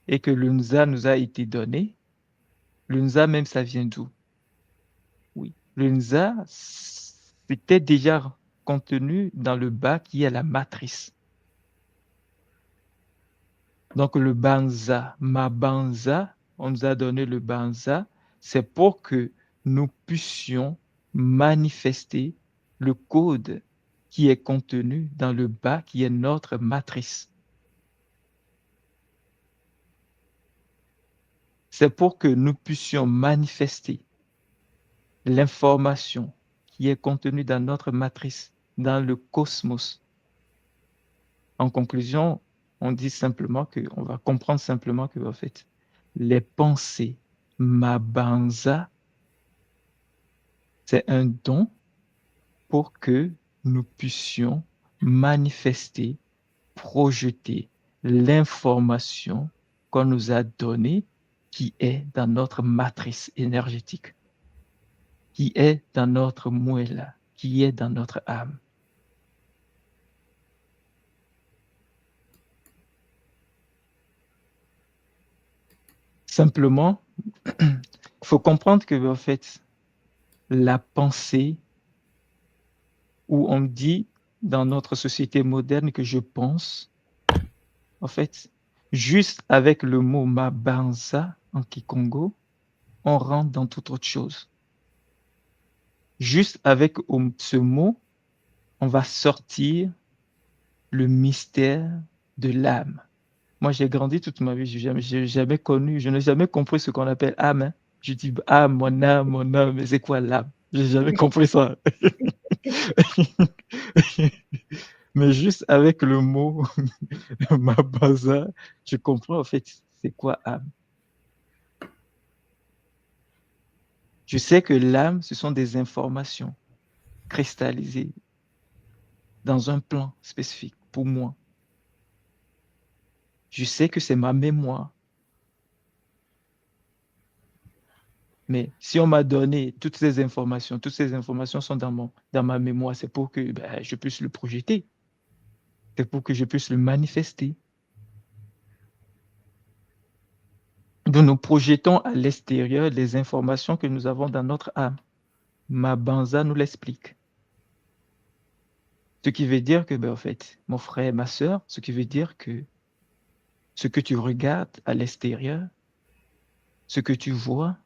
et que le Nza nous a été donné, le Nza même, ça vient d'où? Oui. Le Nza, c'était déjà contenu dans le bas qui est la matrice. Donc le Banza, ma Banza, on nous a donné le Banza, c'est pour que nous puissions manifester le code qui est contenu dans le bas, qui est notre matrice. C'est pour que nous puissions manifester l'information qui est contenue dans notre matrice, dans le cosmos. En conclusion, on dit simplement que, on va comprendre simplement que, en fait, les pensées Mabanza, c'est un don pour que nous puissions manifester, projeter l'information qu'on nous a donnée qui est dans notre matrice énergétique, qui est dans notre muela, qui est dans notre âme. Simplement, il faut comprendre que, en fait, la pensée, où on dit dans notre société moderne que je pense, en fait, juste avec le mot Mabanza en Kikongo, on rentre dans toute autre chose. Juste avec ce mot, on va sortir le mystère de l'âme. Moi, j'ai grandi toute ma vie, j'ai jamais connu, je n'ai jamais compris ce qu'on appelle âme, hein. Je dis âme, mon âme, mais c'est quoi l'âme? J'ai jamais compris ça. Mais juste avec le mot Mabaza, je comprends en fait c'est quoi âme. Je sais que l'âme, ce sont des informations cristallisées dans un plan spécifique pour moi. Je sais que c'est ma mémoire. Mais si on m'a donné toutes ces informations sont dans ma mémoire, c'est pour que je puisse le projeter. C'est pour que je puisse le manifester. Donc, nous projetons à l'extérieur les informations que nous avons dans notre âme. Ma Banza nous l'explique. Ce qui veut dire que, en fait, mon frère, ma sœur, ce qui veut dire que ce que tu regardes à l'extérieur, ce que tu vois,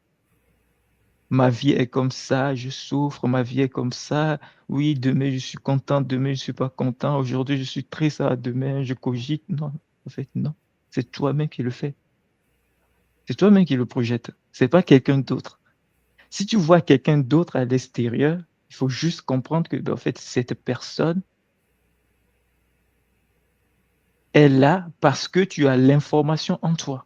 ma vie est comme ça, je souffre, ma vie est comme ça. Oui, demain je suis content, demain je suis pas content. Aujourd'hui je suis triste, demain je cogite. Non, en fait, non. C'est toi-même qui le fais. C'est toi-même qui le projette. C'est pas quelqu'un d'autre. Si tu vois quelqu'un d'autre à l'extérieur, il faut juste comprendre que, en fait, cette personne est là parce que tu as l'information en toi.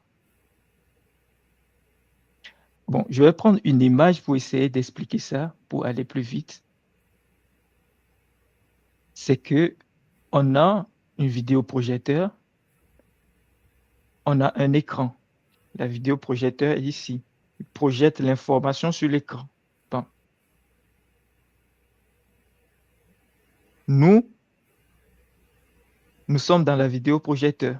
Bon, je vais prendre une image pour essayer d'expliquer ça, pour aller plus vite. C'est que on a une vidéoprojecteur, on a un écran. La vidéoprojecteur est ici. Il projette l'information sur l'écran. Bon. Nous sommes dans la vidéoprojecteur.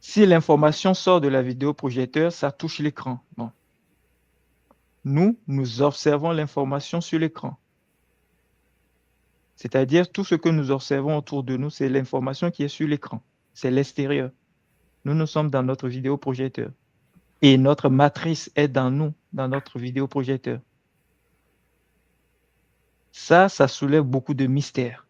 Si l'information sort de la vidéoprojecteur, ça touche l'écran. Bon. Nous observons l'information sur l'écran. C'est-à-dire, tout ce que nous observons autour de nous, c'est l'information qui est sur l'écran. C'est l'extérieur. Nous sommes dans notre vidéoprojecteur. Et notre matrice est dans nous, dans notre vidéoprojecteur. Ça soulève beaucoup de mystères.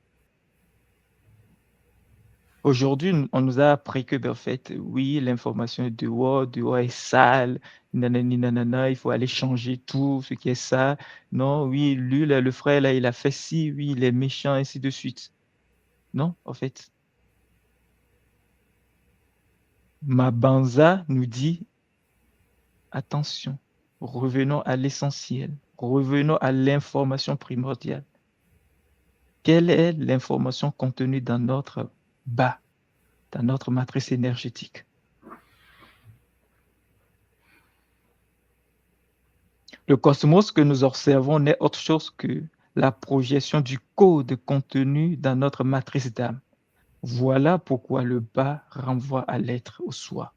Aujourd'hui, on nous a appris que, en fait, oui, l'information est dehors est sale, nanani, nanana, il faut aller changer tout ce qui est ça. Non, oui, lui, là, le frère, là, il a fait ci, oui, il est méchant, ainsi de suite. Non, en fait, ma Banza nous dit, attention, revenons à l'essentiel, revenons à l'information primordiale. Quelle est l'information contenue dans notre bas, dans notre matrice énergétique? Le cosmos que nous observons n'est autre chose que la projection du code contenu dans notre matrice d'âme. Voilà pourquoi le bas renvoie à l'être, au soi.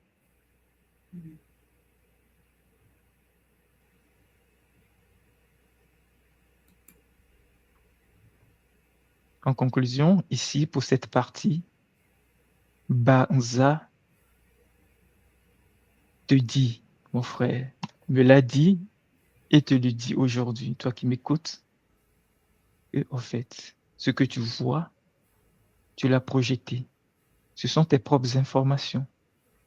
En conclusion, ici, pour cette partie, Banza te dit, mon frère, me l'a dit et te le dit aujourd'hui, toi qui m'écoutes, que, en fait, ce que tu vois, tu l'as projeté. Ce sont tes propres informations.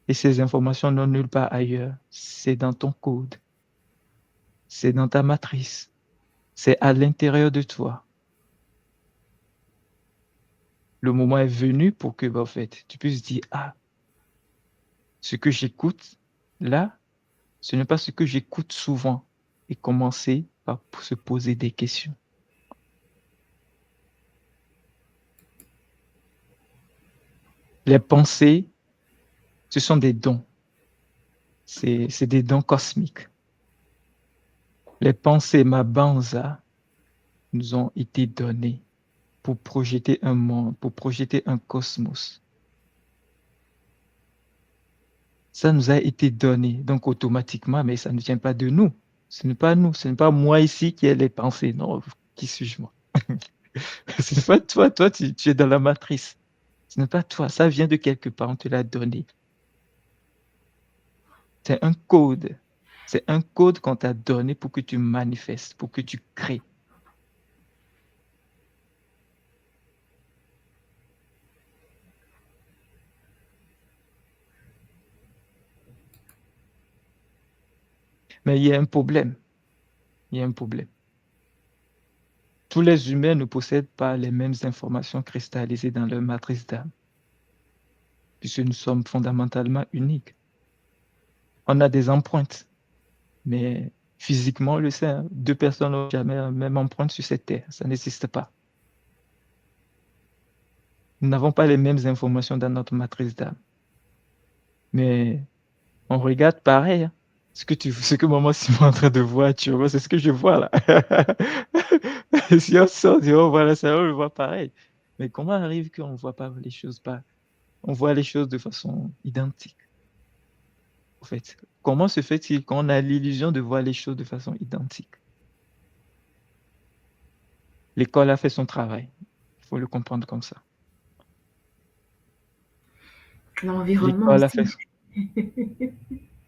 Et ces informations n'ont nulle part ailleurs. C'est dans ton code. C'est dans ta matrice. C'est à l'intérieur de toi. Le moment est venu pour que, en fait, tu puisses dire, ce que j'écoute, là, ce n'est pas ce que j'écoute souvent. Et commencer par se poser des questions. Les pensées, ce sont des dons. C'est des dons cosmiques. Les pensées Mabanza nous ont été données pour projeter un monde, pour projeter un cosmos. Ça nous a été donné, donc automatiquement, mais ça ne vient pas de nous. Ce n'est pas nous, ce n'est pas moi ici qui ai les pensées. Non, qui suis-je moi? Ce n'est pas toi, tu es dans la matrice. Ce n'est pas toi, ça vient de quelque part, on te l'a donné. C'est un code. C'est un code qu'on t'a donné pour que tu manifestes, pour que tu crées. Mais il y a un problème. Il y a un problème. Tous les humains ne possèdent pas les mêmes informations cristallisées dans leur matrice d'âme, puisque nous sommes fondamentalement uniques. On a des empreintes, mais physiquement, on le sait, deux personnes n'ont jamais la même empreinte sur cette terre. Ça n'existe pas. Nous n'avons pas les mêmes informations dans notre matrice d'âme. Mais on regarde pareil. Ce que maman Simon est en train de voir, tu vois, c'est ce que je vois là. Si on sort, on voit là, ça, on le voit pareil. Mais comment arrive qu'on ne voit pas les choses pas? On voit les choses de façon identique, en fait. Comment se fait-il qu'on a l'illusion de voir les choses de façon identique? L'école a fait son travail. Il faut le comprendre comme ça. L'environnement L'école a aussi. fait,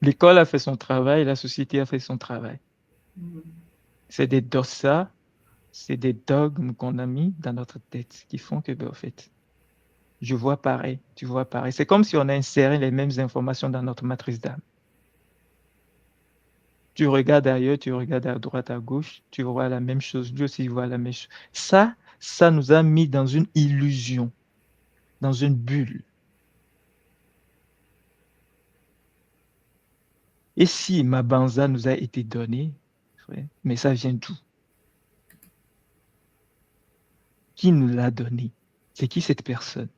l'école a fait son travail, la société a fait son travail. C'est des dossards, c'est des dogmes qu'on a mis dans notre tête qui font que, en fait, je vois pareil, tu vois pareil. C'est comme si on a inséré les mêmes informations dans notre matrice d'âme. Tu regardes ailleurs, tu regardes à droite, à gauche, tu vois la même chose, lui aussi il voit la même chose. Ça nous a mis dans une illusion, dans une bulle. Et si ma banza nous a été donnée, mais ça vient d'où? Qui nous l'a donnée? C'est qui cette personne?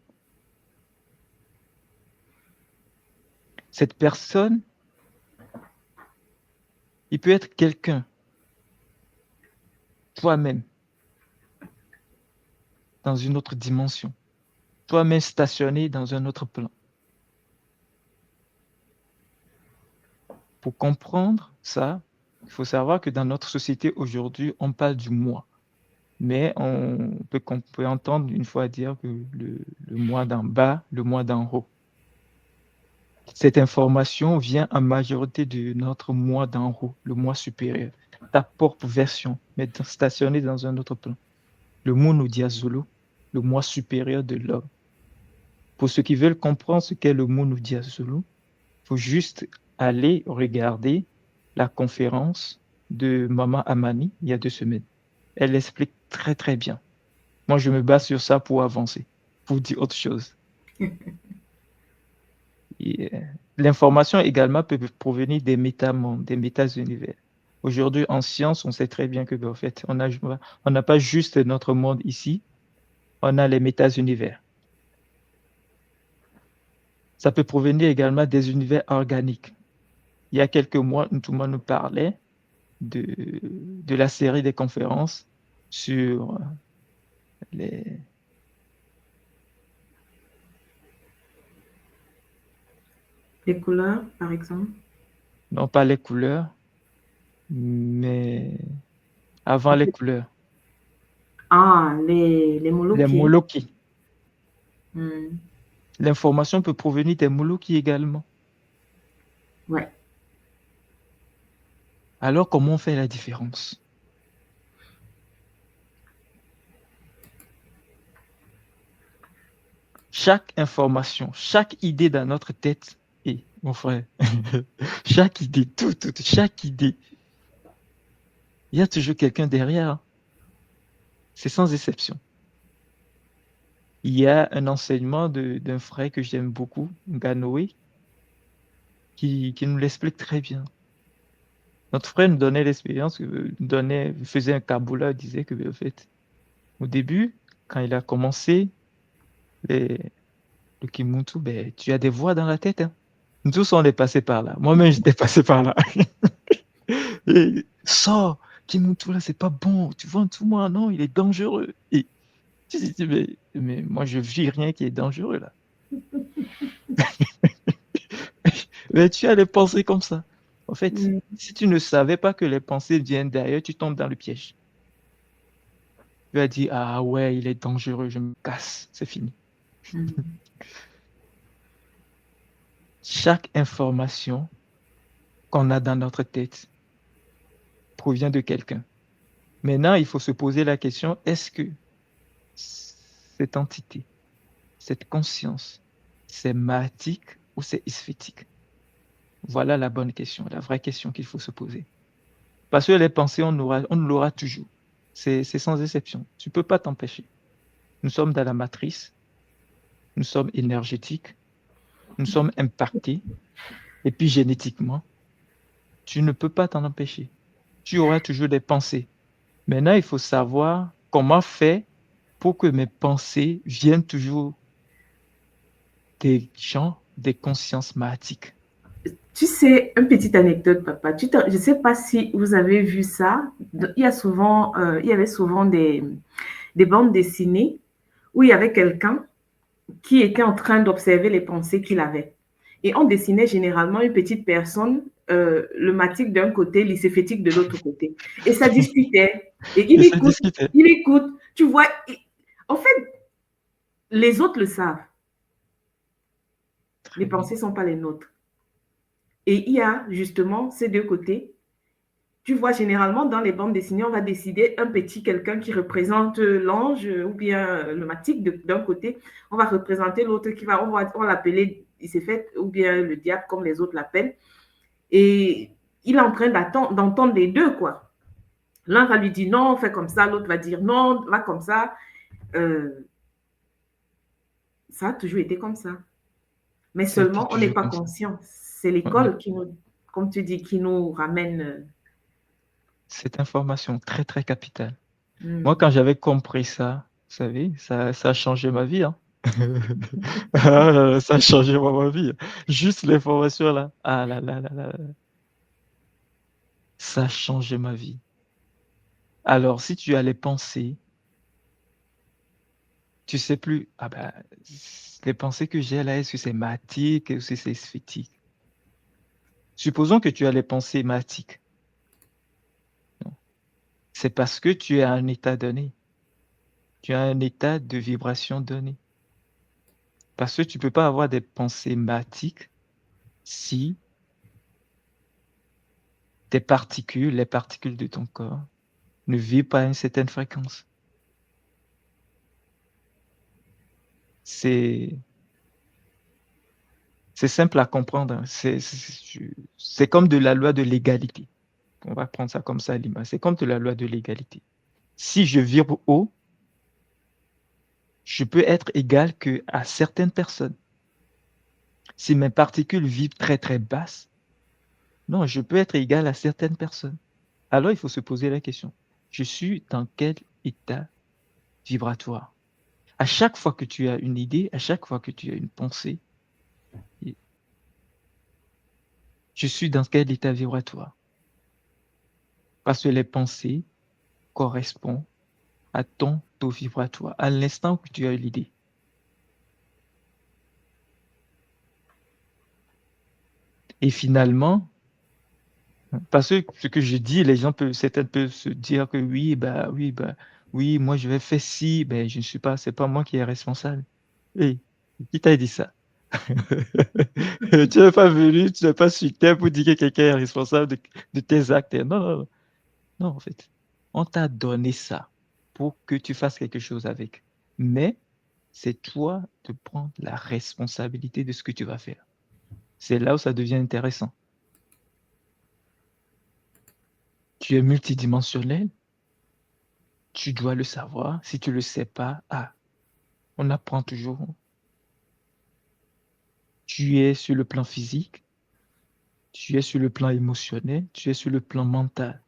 Cette personne, il peut être quelqu'un, toi-même, dans une autre dimension, toi-même stationné dans un autre plan. Pour comprendre ça, il faut savoir que dans notre société aujourd'hui, on parle du moi. Mais on peut entendre une fois dire que le moi d'en bas, le moi d'en haut. Cette information vient en majorité de notre moi d'en haut, le moi supérieur, ta propre version, mais stationnée dans un autre plan. Le Mono Diazolo, le moi supérieur de l'homme. Pour ceux qui veulent comprendre ce qu'est le Mono Diazolo, il faut juste aller regarder la conférence de Maman Amani il y a 2 semaines. Elle explique très très bien. Moi, je me base sur ça pour avancer, pour dire autre chose. L'information également peut provenir des métamondes, des méta-univers. Aujourd'hui, en science, on sait très bien que, en fait, on n'a pas juste notre monde ici, on a les méta-univers. Ça peut provenir également des univers organiques. Il y a quelques mois, tout le monde nous parlait de la série des conférences sur les... Les couleurs, par exemple. Non pas les couleurs, mais avant les couleurs. Ah, les Les Molokies. Moloki. Hmm. L'information peut provenir des Moloki également. Ouais. Alors, comment on fait la différence? Chaque information, chaque idée dans notre tête, et mon frère, chaque idée, chaque idée, il y a toujours quelqu'un derrière. C'est sans exception. Il y a un enseignement d'un frère que j'aime beaucoup, Ganoé, qui nous l'explique très bien. Notre frère nous donnait l'expérience, faisait un kaboula, disait que, en fait, au début, quand il a commencé le Kimuntu, ben, tu as des voix dans la tête. Hein. Nous tous, on est passé par là. Moi-même, j'étais passé par là. Et, sors, Kimuntu, là, c'est pas bon. Tu vois, tout moi, non, il est dangereux. Et tu dis, mais moi, je vis rien qui est dangereux, là. Mais tu as les pensées comme ça. En fait, Hmm. si tu ne savais pas que les pensées viennent derrière, tu tombes dans le piège. Tu vas dire, ah ouais, il est dangereux, je me casse, c'est fini. Hmm. Chaque information qu'on a dans notre tête provient de quelqu'un. Maintenant, il faut se poser la question, est-ce que cette entité, cette conscience, c'est mahatique ou c'est sphétique? Voilà la bonne question, la vraie question qu'il faut se poser. Parce que les pensées, on l'aura toujours. C'est sans exception. Tu ne peux pas t'empêcher. Nous sommes dans la matrice, nous sommes énergétiques, nous sommes impactés, et puis génétiquement, tu ne peux pas t'en empêcher. Tu auras toujours des pensées. Maintenant, il faut savoir comment faire pour que mes pensées viennent toujours des gens, des consciences mahatiques. Tu sais, une petite anecdote, papa. Je ne sais pas si vous avez vu ça. Il y avait souvent des bandes dessinées où il y avait quelqu'un qui était en train d'observer les pensées qu'il avait. Et on dessinait généralement une petite personne, le matique d'un côté, lycéphétique de l'autre côté. Et ça discutait. Et Et ça discutait. il écoute. Tu vois, en fait, les autres le savent. Les Très bien. pensées ne sont pas les nôtres. Et il y a justement ces deux côtés. Tu vois, généralement, dans les bandes dessinées, on va décider un petit quelqu'un qui représente l'ange ou bien le matique d'un côté. On va représenter l'autre on va l'appeler, il s'est fait, ou bien le diable, comme les autres l'appellent. Et il est en train d'entendre les deux, quoi. L'un va lui dire non, fais comme ça, l'autre va dire non, va comme ça. Ça a toujours été comme ça. Mais Ça a été seulement, on n'est toujours pas comme ça. conscient. C'est On est- l'école qui nous, comme tu dis, qui nous ramène. Cette information très, très capitale. Moi, Hmm. quand j'avais compris ça, vous savez, ça a changé ma vie, hein. Ah, ça a changé ma vie. Juste l'information là. Ah là là là là. Là. Ça a changé ma vie. Alors, si tu as les pensées, tu sais plus. Ah ben, les pensées que j'ai là, est-ce que c'est matique, est-ce que c'est sphétique? Supposons que tu as les pensées matiques. Non. C'est parce que tu es à un état donné. Tu as un état de vibration donné. Parce que tu peux pas avoir des pensées matiques si tes particules, les particules de ton corps, ne vibrent pas à une certaine fréquence. C'est c'est simple à comprendre, hein. C'est comme de la loi de l'égalité. On va prendre ça comme ça, Lima. C'est comme de la loi de l'égalité. Si je vibre haut, je peux être égal que à certaines personnes. Si mes particules vibrent très très basses, non, je peux être égal à certaines personnes. Alors il faut se poser la question. Je suis dans quel état vibratoire? À chaque fois que tu as une idée, à chaque fois que tu as une pensée, je suis dans quel état vibratoire? Parce que les pensées correspondent à ton taux vibratoire, à l'instant où tu as eu l'idée. Et finalement, parce que ce que je dis, certains peuvent se dire que oui, moi je vais faire ci, ben je ne suis pas, c'est pas moi qui est responsable. Oui, qui t'a dit ça? Tu n'es pas venu, tu n'es pas sur terre pour dire que quelqu'un est responsable de tes actes. Non, non, non, non, en fait. On t'a donné ça pour que tu fasses quelque chose avec. Mais c'est toi de prendre la responsabilité de ce que tu vas faire. C'est là où ça devient intéressant. Tu es multidimensionnel, tu dois le savoir. Si tu ne le sais pas, on apprend toujours. Tu es sur le plan physique, tu es sur le plan émotionnel, tu es sur le plan mental.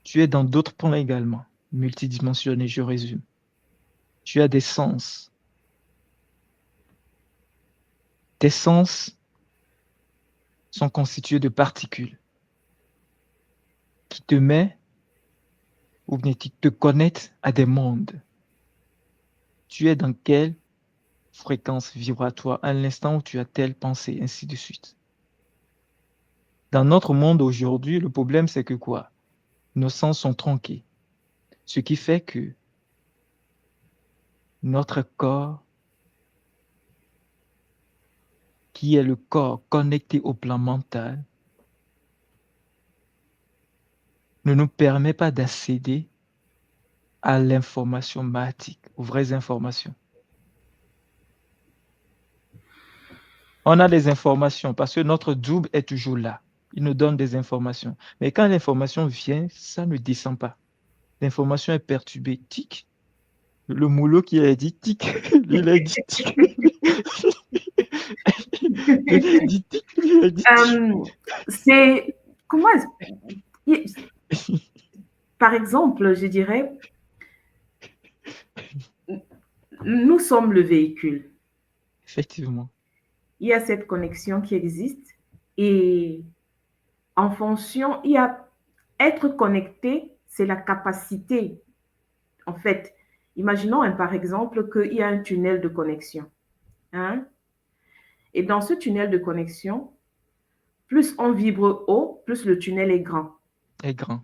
Tu es dans d'autres plans également, multidimensionnel, je résume. Tu as des sens. Tes sens sont constitués de particules qui te mettent ou bien qui te connectent à des mondes. Tu es dans quelle fréquence vibratoire à l'instant où tu as telle pensée, ainsi de suite. Dans notre monde aujourd'hui, le problème c'est que quoi? Nos sens sont tronqués, ce qui fait que notre corps, qui est le corps connecté au plan mental, ne nous permet pas d'accéder à l'information matique, aux vraies informations. On a des informations parce que notre double est toujours là. Il nous donne des informations. Mais quand l'information vient, ça ne descend pas. L'information est perturbée. Tic. Le moulot qui a dit tic, il a dit tic. Il a dit tic, il a dit tic. C'est comment par exemple, je dirais, nous sommes le véhicule. Effectivement. Il y a cette connexion qui existe et en fonction, il y a être connecté, c'est la capacité, en fait. Imaginons par exemple qu'il y a un tunnel de connexion. Hein? Et dans ce tunnel de connexion, plus on vibre haut, plus le tunnel est grand. Est grand.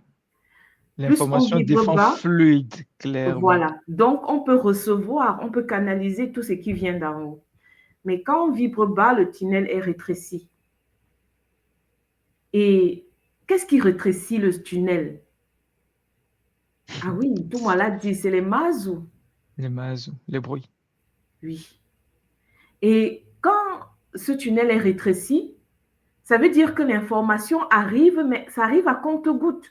Plus on L'information vibre défend bas, fluide, clairement. voilà. Donc, on peut recevoir, on peut canaliser tout ce qui vient d'en haut. Mais quand on vibre bas, le tunnel est rétréci. Et qu'est-ce qui rétrécit le tunnel? Ah oui, tout le monde l'a dit, c'est les mazous. Les mazos, les bruits. Oui. Et quand ce tunnel est rétréci, ça veut dire que l'information arrive, mais ça arrive à compte-gouttes.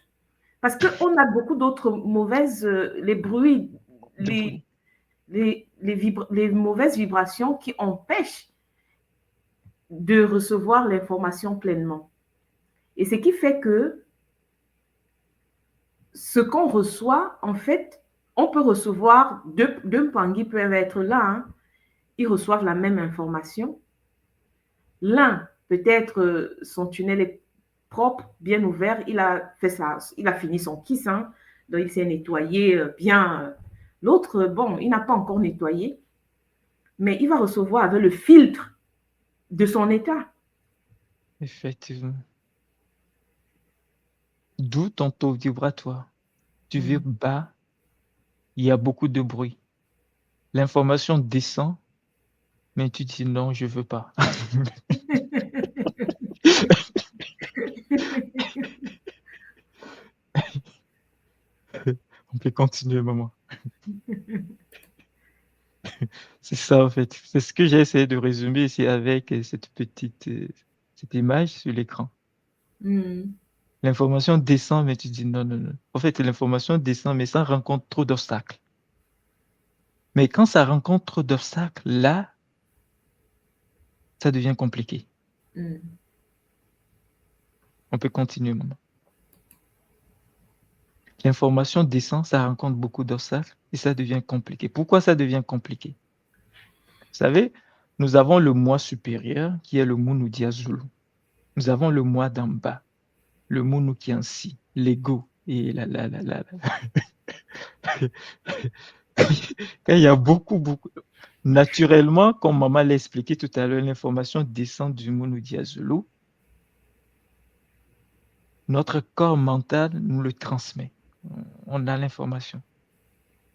Parce qu'on a beaucoup d'autres mauvaises, les bruits, De bruit. les mauvaises vibrations qui empêchent de recevoir l'information pleinement. Et ce qui fait que ce qu'on reçoit, en fait, on peut recevoir, deux Pangui peuvent être là, hein, ils reçoivent la même information. L'un, peut-être, son tunnel est propre, bien ouvert, il a fini son kiss, hein, donc il s'est nettoyé bien. L'autre, bon, il n'a pas encore nettoyé, mais il va recevoir avec le filtre de son état. Effectivement. D'où ton taux vibratoire. Tu vibres bas, il y a beaucoup de bruit. L'information descend, mais tu dis non, je veux pas. On peut continuer, maman. C'est ça, en fait. C'est ce que j'ai essayé de résumer ici avec cette image sur l'écran. L'information descend, mais tu dis non, non, non. En fait, l'information descend, mais ça rencontre trop d'obstacles. Mais quand ça rencontre trop d'obstacles, là, ça devient compliqué. On peut continuer, maman. L'information descend, ça rencontre beaucoup d'obstacles et ça devient compliqué. Pourquoi ça devient compliqué? Vous savez, nous avons le moi supérieur qui est le Munu Diazulu. Nous avons le moi d'en bas, le Munu qui est en si, l'ego. Et Quand il y a beaucoup. Naturellement, comme maman l'a expliqué tout à l'heure, l'information descend du Munu Diazulu. Notre corps mental nous le transmet. On a l'information.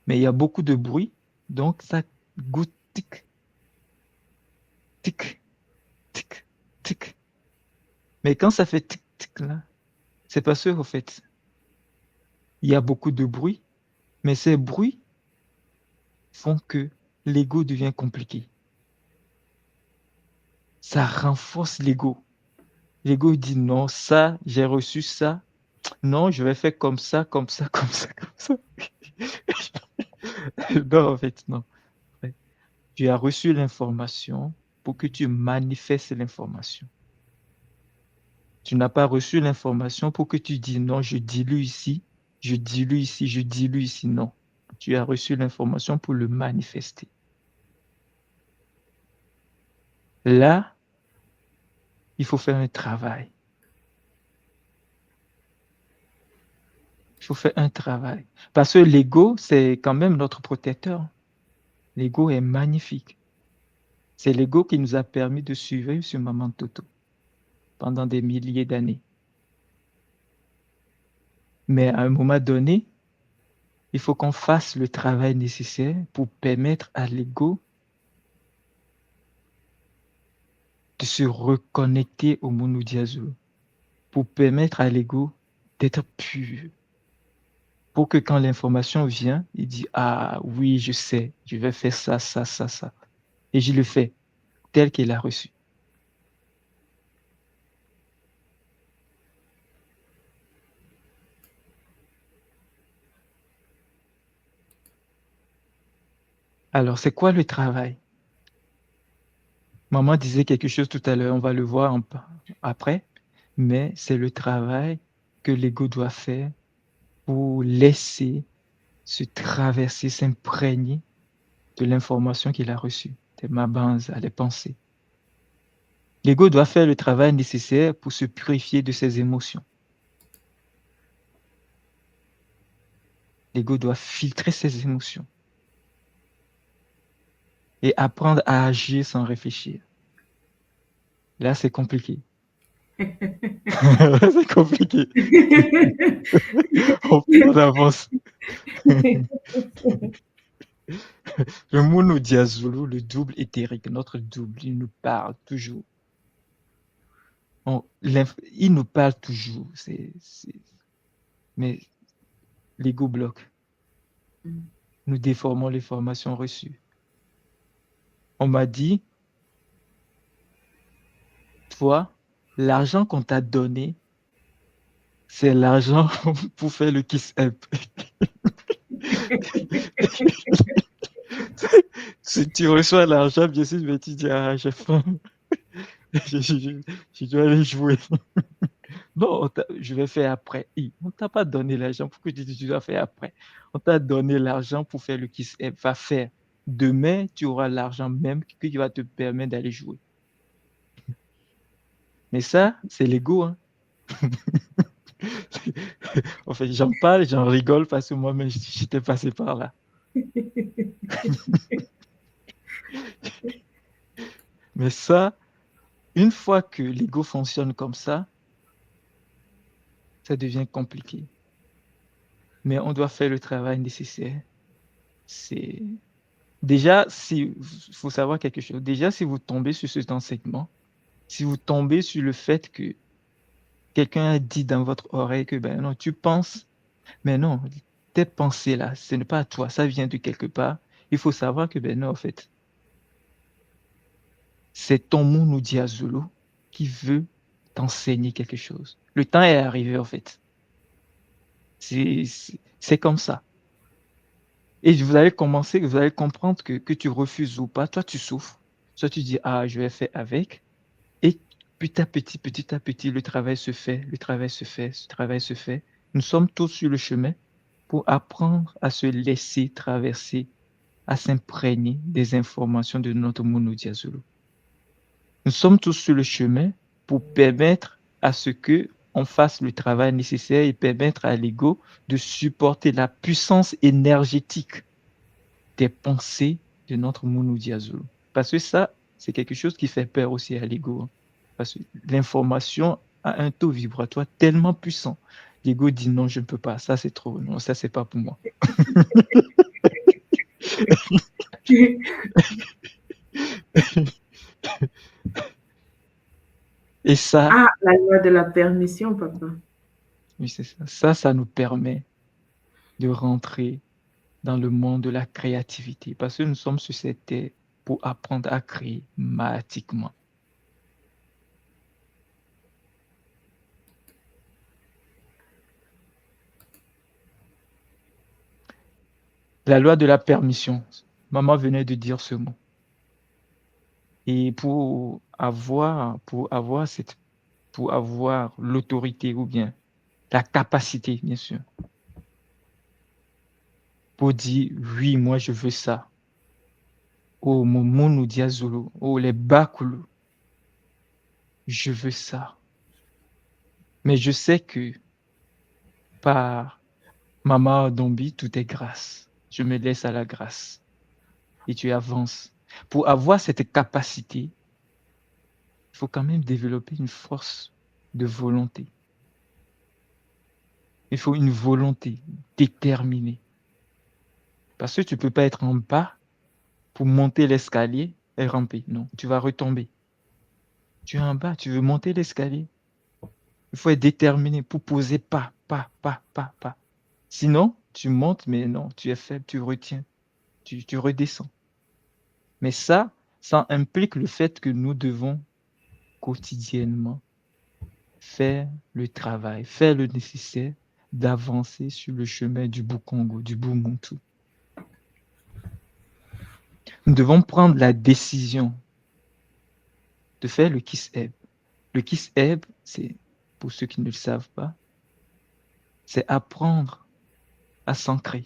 Mais il y a beaucoup de bruit, donc ça goûte tic, tic, tic, tic. Mais quand ça fait tic, tic là, c'est parce qu'en fait, il y a beaucoup de bruit, mais ces bruits font que l'ego devient compliqué. Ça renforce l'ego. L'ego dit non, ça, j'ai reçu ça. Non, je vais faire comme ça, comme ça, comme ça, comme ça. Non, en fait, non. Tu as reçu l'information pour que tu manifestes l'information. Tu n'as pas reçu l'information pour que tu dis non, je dilue ici, je dilue ici, je dilue ici. Non. Tu as reçu l'information pour le manifester. Là, il faut faire un travail. Il faut faire un travail. Parce que l'ego, c'est quand même notre protecteur. L'ego est magnifique. C'est l'ego qui nous a permis de suivre sur Maman Toto pendant des milliers d'années. Mais à un moment donné, il faut qu'on fasse le travail nécessaire pour permettre à l'ego de se reconnecter au Munu Diazulu, pour permettre à l'ego d'être pur. Pour que quand l'information vient, il dit ah oui, je sais, je vais faire ça, ça, ça, ça. Et je le fais tel qu'il a reçu. Alors, c'est quoi le travail? Maman disait quelque chose tout à l'heure, on va le voir après, mais c'est le travail que l'ego doit faire pour laisser se traverser, s'imprégner de l'information qu'il a reçue, des mabanzas, des pensées. L'ego doit faire le travail nécessaire pour se purifier de ses émotions. L'ego doit filtrer ses émotions. et apprendre à agir sans réfléchir. Là, c'est compliqué. C'est compliqué. On prend d'avance. Le Mono Diazolo, le double éthérique, notre double, il nous parle toujours. Il nous parle toujours. Mais l'ego bloque. Nous déformons les formations reçues. On m'a dit, toi, l'argent qu'on t'a donné, c'est l'argent pour faire le kiss up. Si tu reçois l'argent, bien sûr, mais tu dis, ah, j'ai faim. Je dois aller jouer. Non, je vais faire après. On ne t'a pas donné l'argent pour que tu dois faire après. On t'a donné l'argent pour faire le kiss up. Va faire. Demain, tu auras l'argent même qui va te permettre d'aller jouer. Mais ça, c'est l'ego. Hein. En fait, j'en parle, j'en rigole parce que moi-même, j'étais passé par là. Mais ça, une fois que l'ego fonctionne comme ça devient compliqué. Mais on doit faire le travail nécessaire. C'est déjà, faut savoir quelque chose. Déjà, si vous tombez sur cet enseignement, si vous tombez sur le fait que quelqu'un a dit dans votre oreille que ben non, tu penses, mais non, tes pensées là, ce n'est pas à toi, ça vient de quelque part. Il faut savoir que ben non, en fait, c'est ton Mono Diazolo qui veut t'enseigner quelque chose. Le temps est arrivé, en fait. C'est comme ça. Et vous allez comprendre que tu refuses ou pas. Toi, tu souffres. Soit tu dis, ah, je vais faire avec. Et petit à petit, le travail se fait, le travail se fait, ce travail se fait. Nous sommes tous sur le chemin pour apprendre à se laisser traverser, à s'imprégner des informations de notre Mono Diazolo. Nous sommes tous sur le chemin pour permettre à ce que on fasse le travail nécessaire et permettre à l'ego de supporter la puissance énergétique des pensées de notre Mono Diazolo. Parce que ça, c'est quelque chose qui fait peur aussi à l'ego. Parce que l'information a un taux vibratoire tellement puissant. L'ego dit non, je ne peux pas, ça c'est trop, non, ça c'est pas pour moi. Et ça. Ah, la loi de la permission, papa. Oui, c'est ça. Ça nous permet de rentrer dans le monde de la créativité. Parce que nous sommes sur cette terre pour apprendre à créer mathématiquement. La loi de la permission. Maman venait de dire ce mot. Et pour avoir l'autorité ou bien la capacité, bien sûr, pour dire oui, moi je veux ça. Oh, mon Mono Diazolo, oh, les Bakulu, je veux ça. Mais je sais que par Maman Dombi, tout est grâce. Je me laisse à la grâce. Et tu avances. Pour avoir cette capacité, il faut quand même développer une force de volonté. Il faut une volonté déterminée. Parce que tu ne peux pas être en bas pour monter l'escalier et ramper. Non, tu vas retomber. Tu es en bas, tu veux monter l'escalier. Il faut être déterminé pour poser pas. Sinon, tu montes, mais non, tu es faible, tu retiens, tu redescends. Mais ça implique le fait que nous devons quotidiennement faire le travail, faire le nécessaire d'avancer sur le chemin du Bukongo, du Bumuntu. Nous devons prendre la décision de faire le Kiss-Eb. Le Kiss-Eb, c'est, pour ceux qui ne le savent pas, c'est apprendre à s'ancrer.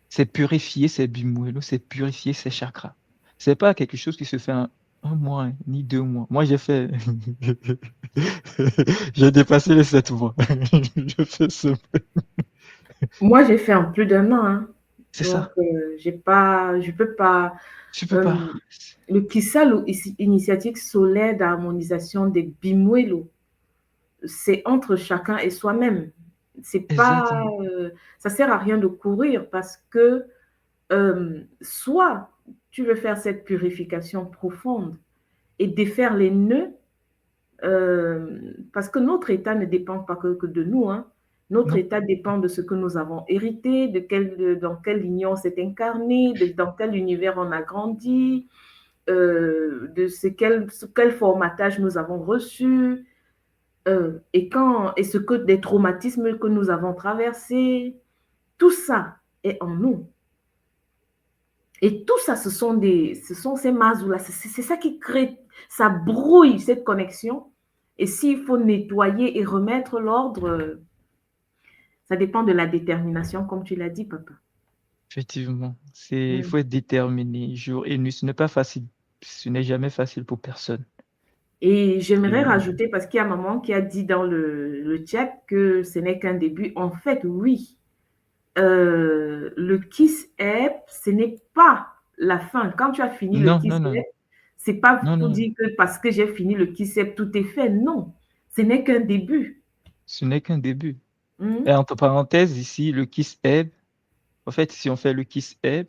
C'est purifier ses bimuelo, c'est purifier ses chakras. C'est pas quelque chose qui se fait en un mois, ni 2 mois. Moi, j'ai fait... j'ai dépassé les 7 mois. Je fais ce... Moi, j'ai fait en plus d'1 an. Hein. C'est Donc, ça. je peux pas. Tu peux pas. euh, le KISA, l'initiative solaire d'harmonisation des Bimuelo, c'est entre chacun et soi-même. C'est pas, Exactement. ça sert à rien de courir parce que soit tu veux faire cette purification profonde et défaire les nœuds, parce que notre état ne dépend pas que de nous, hein. Notre Non. état dépend de ce que nous avons hérité, dans quelle lignée on s'est incarné, dans quel univers on a grandi, quel formatage nous avons reçu, et ce que des traumatismes que nous avons traversés, tout ça est en nous. Et tout ça, ce sont ces mazous-là, c'est ça qui crée, ça brouille cette connexion. Et s'il faut nettoyer et remettre l'ordre, ça dépend de la détermination, comme tu l'as dit, papa. Effectivement. Il Mm. faut être déterminé jour et nuit. Ce n'est pas facile. Ce n'est jamais facile pour personne. Et j'aimerais Et rajouter, parce qu'il y a maman qui a dit dans le chat que ce n'est qu'un début. En fait, oui, le Kiss App, ce n'est pas la fin. Quand tu as fini le non, Kiss non, non, App, c'est pas non, pour non. dire que parce que j'ai fini le Kiss App, tout est fait. Non, ce n'est qu'un début. Ce n'est qu'un début. Et Hmm? entre parenthèses, ici, le Kiss Ebb, en fait, si on fait le Kiss Ebb,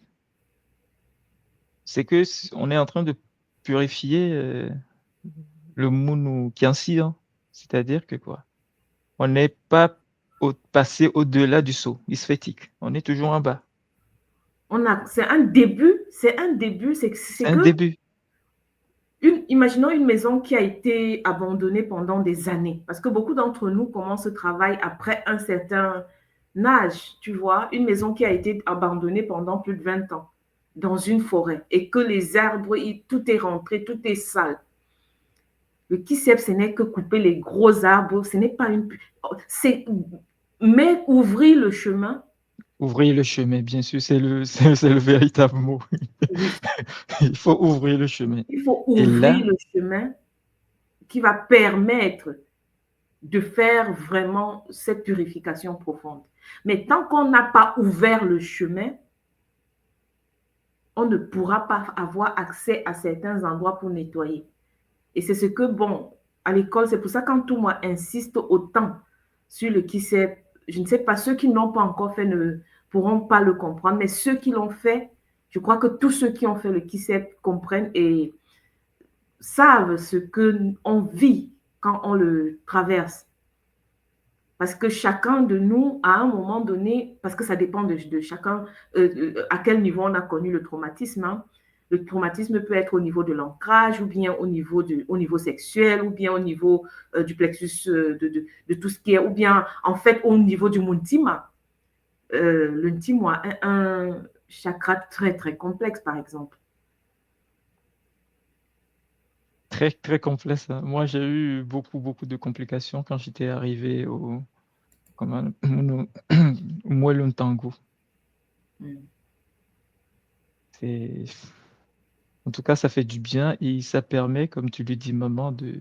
c'est que on est en train de purifier le Munu Kiansi, hein. C'est-à-dire que quoi? On n'est pas passé au-delà du saut isphétique. On est toujours en bas. C'est un début, C'est c'est un que, début. imaginons une maison qui a été abandonnée pendant des années, parce que beaucoup d'entre nous commencent ce travail après un certain âge, tu vois, une maison qui a été abandonnée pendant plus de 20 ans dans une forêt et que les arbres, tout est rentré, tout est sale. Le KISEP, ce n'est que couper les gros arbres, ce n'est pas une... C'est, mais ouvrir le chemin, Ouvrir le chemin, bien sûr, c'est le véritable mot. oui, Il faut ouvrir le chemin. il faut Et ouvrir là, le chemin qui va permettre de faire vraiment cette purification profonde. Mais tant qu'on n'a pas ouvert le chemin, on ne pourra pas avoir accès à certains endroits pour nettoyer. Et c'est ce que, bon, à l'école, c'est pour ça quand tout moi insiste autant sur le qui sait, je ne sais pas, ceux qui n'ont pas encore fait ne pourront pas le comprendre, mais ceux qui l'ont fait, je crois que tous ceux qui ont fait le qui sait comprennent et savent ce qu'on vit quand on le traverse. Parce que chacun de nous, à un moment donné, parce que ça dépend de chacun, à quel niveau on a connu le traumatisme. Hein. Le traumatisme peut être au niveau de l'ancrage, ou bien au niveau sexuel, ou bien au niveau du plexus, de tout ce qui est, ou bien en fait au niveau du muntima. Le ntima a un chakra très, très complexe, par exemple. très, très complexe, hein. Moi, j'ai eu beaucoup, beaucoup de complications quand j'étais arrivé comment, au Mweluntango. Mm. C'est, en tout cas, ça fait du bien et ça permet, comme tu le dis, maman, de-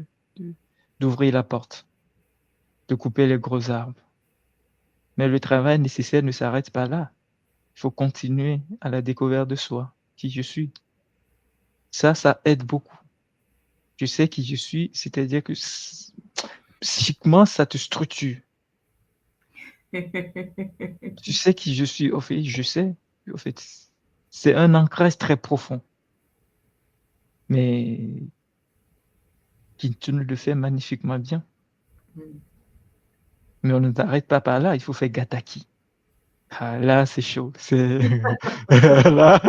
d'ouvrir la porte, de couper les gros arbres. Mais le travail nécessaire ne s'arrête pas là. Il faut continuer à la découverte de soi, qui je suis. Ça aide beaucoup. Je sais qui je suis, c'est-à-dire que psychiquement, ça te structure. Tu sais qui je suis, au fait, je sais. Au fait, c'est un ancrage très profond, mais qui tu le fais magnifiquement bien. Mais on ne t'arrête pas par là, il faut faire gataki. Ah, là, c'est chaud. Là,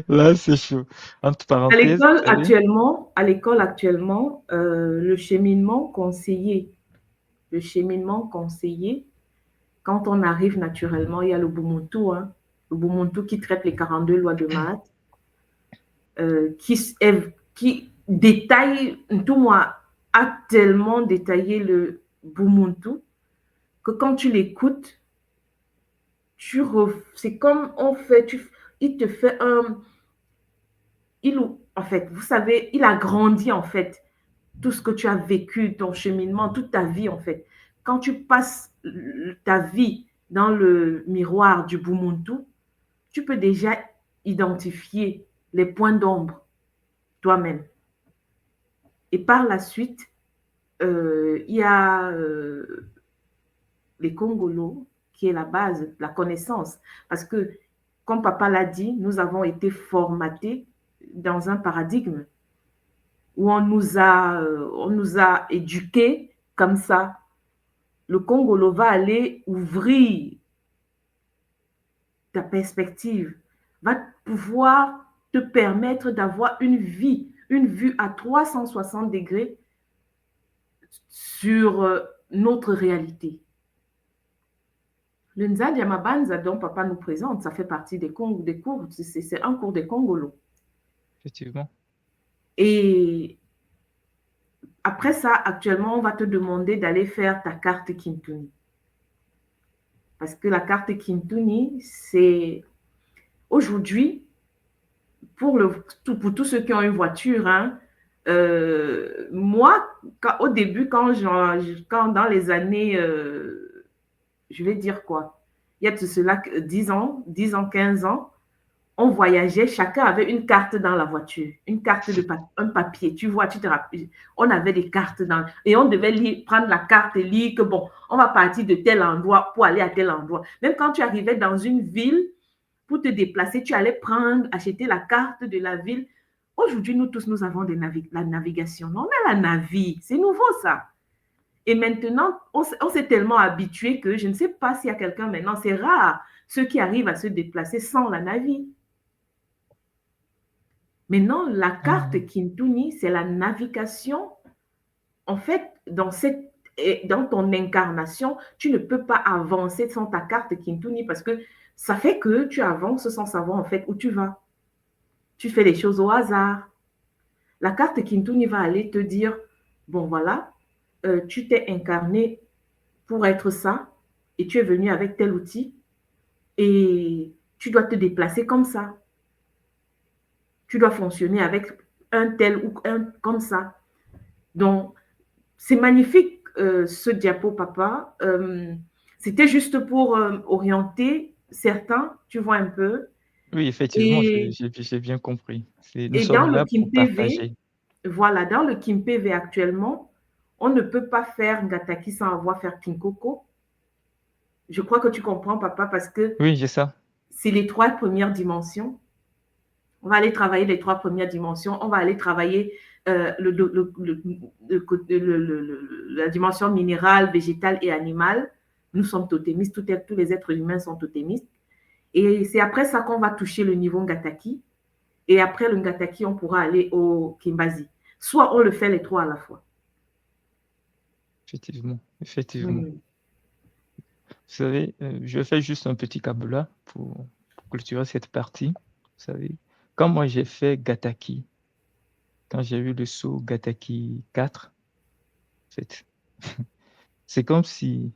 là c'est chaud. Entre parenthèses, vous savez, À l'école actuellement, le cheminement conseillé, quand on arrive naturellement, il y a le Bumuntu, hein, le Bumuntu qui traite les 42 lois de maths, qui détaille, tout moi, a tellement détaillé le Bumuntu que quand tu l'écoutes, c'est comme on fait, il te fait en fait, vous savez, il a grandi en fait tout ce que tu as vécu, ton cheminement, toute ta vie en fait. Quand tu passes ta vie dans le miroir du Bumuntu, tu peux déjà identifier les points d'ombre toi-même. Et par la suite, il y a les Congolos, qui est la base, la connaissance. Parce que, comme papa l'a dit, nous avons été formatés dans un paradigme où on nous a éduqués comme ça. Le Congolo va aller ouvrir ta perspective, va pouvoir te permettre d'avoir une vue à 360 degrés sur notre réalité. Le Nzadi Amabanza dont papa nous présente, ça fait partie des cours, c'est un cours des Congolo. Effectivement. Et après ça, actuellement, on va te demander d'aller faire ta carte Kintuni. Parce que la carte Kintuni, c'est aujourd'hui, pour tous ceux qui ont une voiture, hein, moi, au début, quand dans les années, je vais dire quoi, il y a de cela 10 ans, 15 ans, on voyageait, chacun avait une carte dans la voiture, une carte un papier. Tu vois, tu te rappelles, on avait des cartes et on devait prendre la carte et lire que bon, on va partir de tel endroit pour aller à tel endroit. Même quand tu arrivais dans une ville, pour te déplacer, tu allais acheter la carte de la ville. Aujourd'hui, nous tous, nous avons la navigation. On a la navie. C'est nouveau, ça. Et maintenant, on s'est tellement habitué que je ne sais pas s'il y a quelqu'un maintenant, c'est rare, ceux qui arrivent à se déplacer sans la navie. Maintenant, la carte Kintuni, c'est la navigation. En fait, dans ton incarnation, tu ne peux pas avancer sans ta carte Kintuni parce que ça fait que tu avances sans savoir en fait où tu vas. Tu fais les choses au hasard. La carte Kintuni va aller te dire, bon voilà, tu t'es incarné pour être ça et tu es venu avec tel outil et tu dois te déplacer comme ça. Tu dois fonctionner avec un tel ou un comme ça. Donc, c'est magnifique ce diapo, papa. C'était juste pour orienter certains, tu vois un peu. Oui, effectivement, Et, j'ai bien compris. Nous et dans sommes le là Kim pour PV, partager. voilà, dans le Kim PV actuellement, on ne peut pas faire Ngataki sans avoir fait Kinkoko. Je crois que tu comprends, papa, parce que Oui, j'ai ça. c'est les 3 premières dimensions. On va aller travailler les 3 premières dimensions. On va aller travailler la dimension minérale, végétale et animale. Nous sommes totémistes, tous les êtres humains sont totémistes. Et c'est après ça qu'on va toucher le niveau Ngataki. Et après le Ngataki, on pourra aller au Kimbazi. Soit on le fait les 3 à la fois. Effectivement, effectivement. Mm. Vous savez, je fais juste un petit câble pour clôturer cette partie. Vous savez, quand moi j'ai fait Gataki, quand j'ai eu le saut Gataki 4, en fait, c'est comme si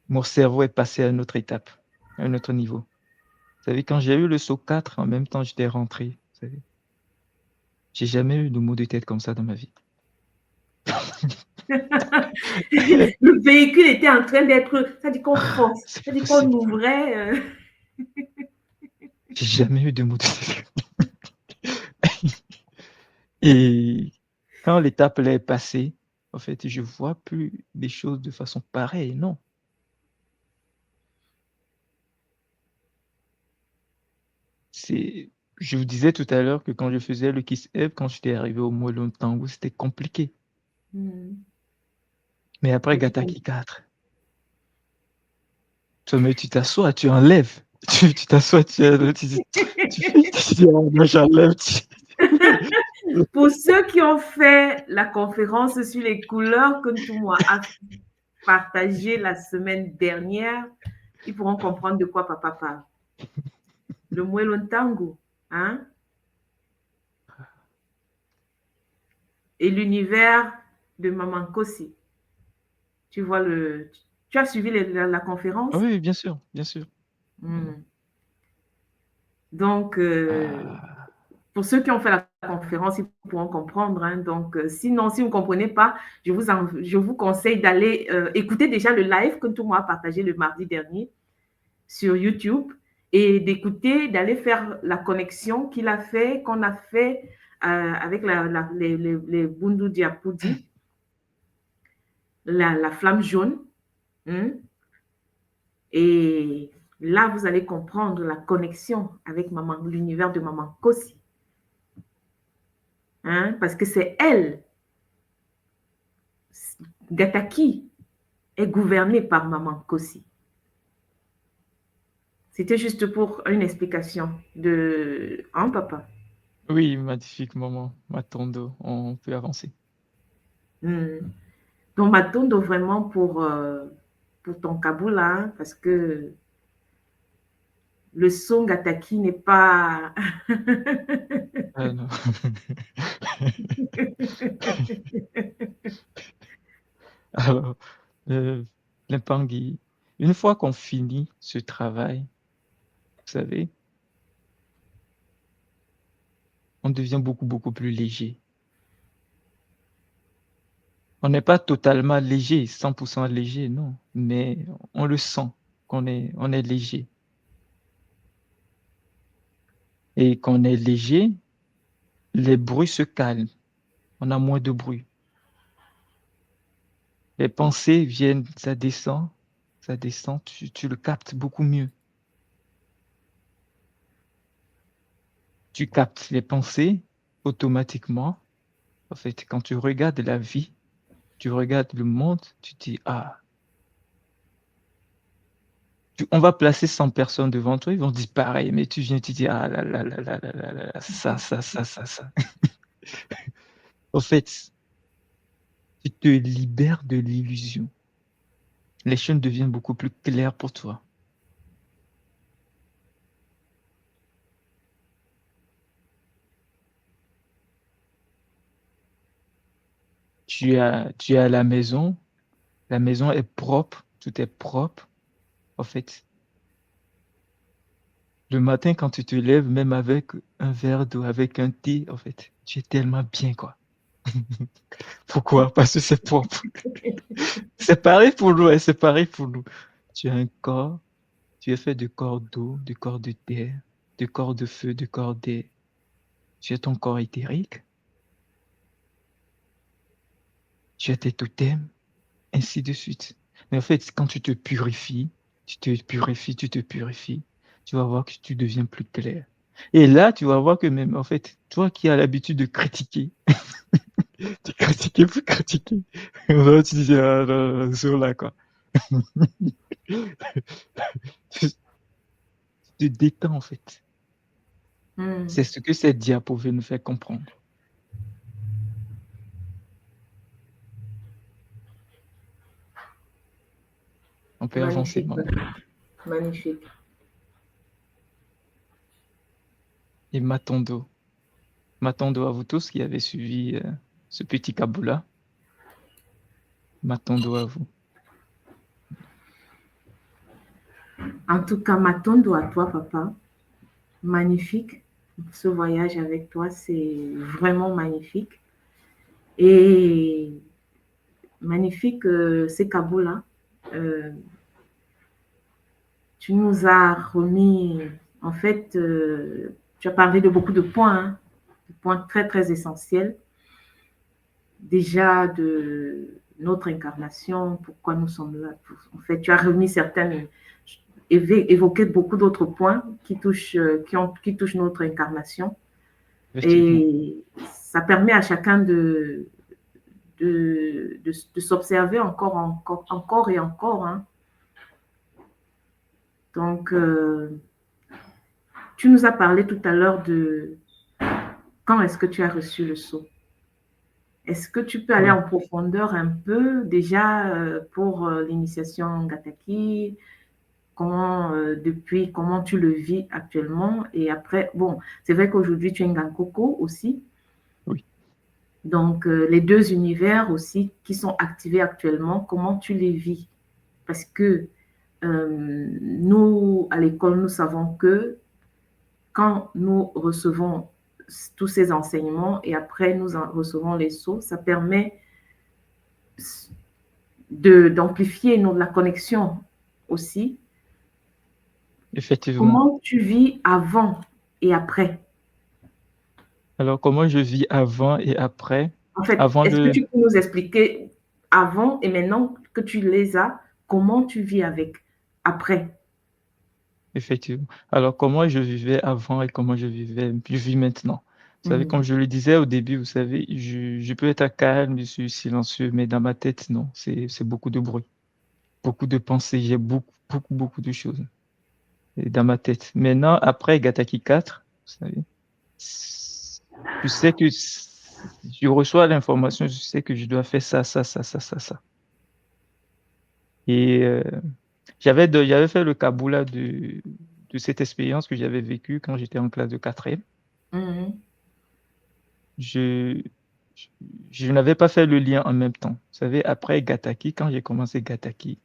mon cerveau est passé à une autre étape, à un autre niveau. Vous savez, quand j'ai eu le saut 4, en même temps, j'étais rentré. Vous savez, j'ai jamais eu de maux de tête comme ça dans ma vie. Le véhicule était en train d'être, ça dit qu'on force, C'est ça pas dit qu'on possible. ouvrait. J'ai jamais eu de maux de tête. Et quand l'étape là est passée, en fait, je vois plus des choses de façon pareille, non. Je vous disais tout à l'heure que quand je faisais le Kiss Up, quand j'étais arrivé au Moellon Tango, c'était compliqué. Mais après Gataki 4, tu t'assois, tu enlèves. Tu t'assois, tu j'enlève. Pour ceux qui ont fait la conférence sur les couleurs que Ntumwa a partagé la semaine dernière, ils pourront comprendre de quoi papa parle. Le Moellon Tango, hein? Et l'univers de Maman Kossi. Tu vois tu as suivi la conférence? Oui, bien sûr, bien sûr. Donc, pour ceux qui ont fait la conférence, ils pourront comprendre. Hein. Donc, sinon, si vous ne comprenez pas, je vous conseille d'aller écouter déjà le live que tout le monde a partagé le mardi dernier sur YouTube. et d'écouter, d'aller faire la connexion qu'on a fait avec les Bundu Diapoudi, la flamme jaune. Hein? Et là, vous allez comprendre la connexion avec maman, l'univers de maman Kosi. Hein? Parce que c'est elle, Gataki, est gouvernée par maman Kosi. C'était juste pour une explication de... Hein, papa? Oui, magnifique maman, Matondo, on peut avancer. Donc, Matondo, vraiment pour ton Kaboula, hein, parce que le son Gataki n'est pas... Ah non. Alors, Limpangui, une fois qu'on finit ce travail, vous savez, on devient beaucoup plus léger. On n'est pas totalement léger, 100% léger, non, mais on le sent on est léger. Et quand on est léger, les bruits se calment, on a moins de bruit. Les pensées viennent, ça descend, tu le captes beaucoup mieux. Tu captes les pensées automatiquement. En fait, quand tu regardes la vie, tu regardes le monde, tu te dis, ah, on va placer 100 personnes devant toi, ils vont dire pareil, mais tu viens, tu dis, ah là là là là là là là, ça. En fait, tu te libères de l'illusion. Les choses deviennent beaucoup plus claires pour toi. Tu es à la maison est propre, tout est propre. En fait, le matin, quand tu te lèves, même avec un verre d'eau, avec un thé, en fait, tu es tellement bien, quoi. Pourquoi? Parce que c'est propre. C'est pareil pour nous, hein, c'est pareil pour nous. Tu as un corps, tu es fait de corps d'eau, de corps de terre, de corps de feu, de corps d'air. Tu as ton corps éthérique, tu as tes totems, ainsi de suite. Mais en fait, quand tu te purifies, tu vas voir que tu deviens plus clair. Et là, tu vas voir que même, en fait, toi qui as l'habitude de critiquer, tu critiquais plus critiquer. Là, tu disais, ah, non, sur là, quoi. Tu te détends, en fait. C'est ce que cette diapo veut nous faire comprendre. On peut avancer, Magnifique, maman. magnifique. Et Matondo à vous tous qui avez suivi ce petit Kaboula. Matondo à vous. En tout cas, Matondo à toi, papa. Magnifique. Ce voyage avec toi, c'est vraiment magnifique. Et magnifique, c'est Kaboula. Tu nous as remis, en fait, tu as parlé de beaucoup de points, hein, de points très, très essentiels. Déjà de notre incarnation, pourquoi nous sommes là. En fait, tu as remis certaines, évoqué beaucoup d'autres points qui touchent notre incarnation. Effectivement. Et ça permet à chacun de s'observer encore et encore. Hein. Donc, tu nous as parlé tout à l'heure de quand est-ce que tu as reçu le sceau. Est-ce que tu peux aller Oui. en profondeur un peu déjà pour l'initiation Gataki, comment tu le vis actuellement et après, bon, c'est vrai qu'aujourd'hui tu es Ngankoko aussi, Oui. donc les deux univers aussi qui sont activés actuellement, comment tu les vis? Parce que nous, à l'école, nous savons que quand nous recevons tous ces enseignements et après nous en recevons les sceaux, ça permet d'amplifier la connexion aussi. Effectivement. Comment tu vis avant et après? Alors, comment je vis avant et après? En fait, Avant est-ce que de... tu peux nous expliquer avant et maintenant que tu les as, comment tu vis avec après? Effectivement. Alors, comment je vivais avant et comment je vis maintenant? Vous savez, comme Mhm. je le disais au début, vous savez, je peux être calme, je suis silencieux, mais dans ma tête, non, c'est beaucoup de bruit, beaucoup de pensées, j'ai beaucoup de choses dans ma tête. Maintenant, après Gataki 4, vous savez, je sais que je reçois l'information, je sais que je dois faire ça. Et j'avais fait le Kaboula de cette expérience que j'avais vécue quand j'étais en classe de 4e. Mhm. Je, je, je n'avais pas fait le lien en même temps. Vous savez, après Gataki, quand j'ai commencé Gataki,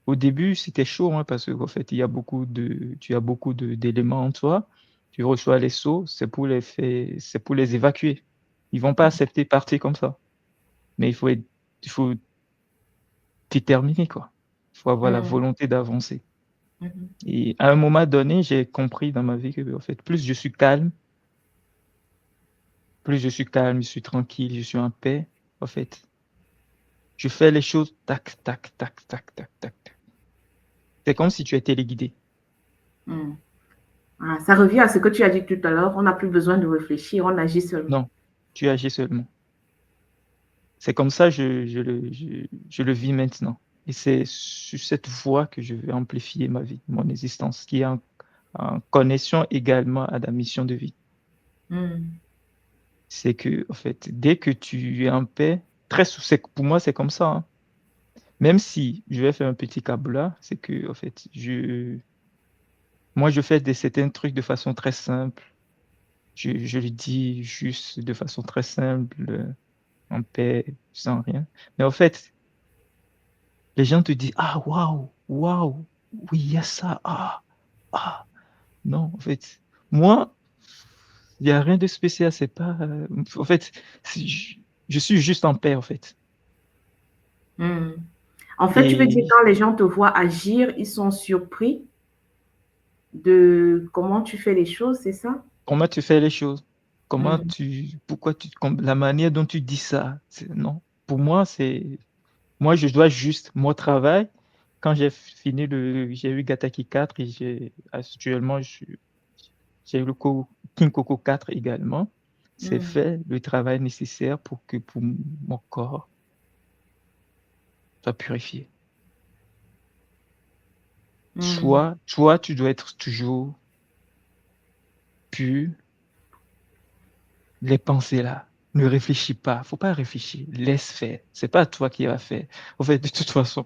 au début, c'était chaud, hein, parce qu'en fait, tu as beaucoup d'éléments en toi. Tu reçois les sceaux, c'est pour les évacuer. Ils vont pas accepter partir comme ça. Mais il faut déterminer, quoi. Il faut avoir la Mhm. volonté d'avancer. Mhm. Et à un moment donné, j'ai compris dans ma vie que, en fait, plus je suis calme, je suis tranquille, je suis en paix, en fait, je fais les choses tac. C'est comme si tu étais téléguidé. Mhm. Ah, ça revient à ce que tu as dit tout à l'heure. On n'a plus besoin de réfléchir, on agit seulement. Non, tu agis seulement. C'est comme ça je le vis maintenant. Et c'est sur cette voie que je vais amplifier ma vie, mon existence, qui est en connexion également à la mission de vie. Mhm. C'est que, en fait, dès que tu es en paix, pour moi, c'est comme ça, hein. Même si je vais faire un petit câble là, c'est que, en fait, moi, je fais certains trucs de façon très simple. Je le dis juste de façon très simple, en paix, sans rien. Mais en fait, les gens te disent, ah, waouh, oui, il y a ça, ah. Non, en fait, moi, il n'y a rien de spécial, c'est pas, en fait, je suis juste en paix, en fait. Mhm. En fait, tu veux dire Et quand les gens te voient agir, ils sont surpris de comment tu fais les choses, c'est ça? comment tu fais les choses? Mhm. La manière dont tu dis ça, non. Pour moi, moi, je dois juste, mon travail, quand j'ai eu Gataki 4 et actuellement, j'ai eu King Coco 4 également. C'est Mhm. fait le travail nécessaire pour mon corps soit purifié. Mhm. Toi, tu dois être toujours pur, les pensées là. Ne réfléchis pas, faut pas réfléchir, laisse faire. C'est pas toi qui vas faire. En fait, de toute façon,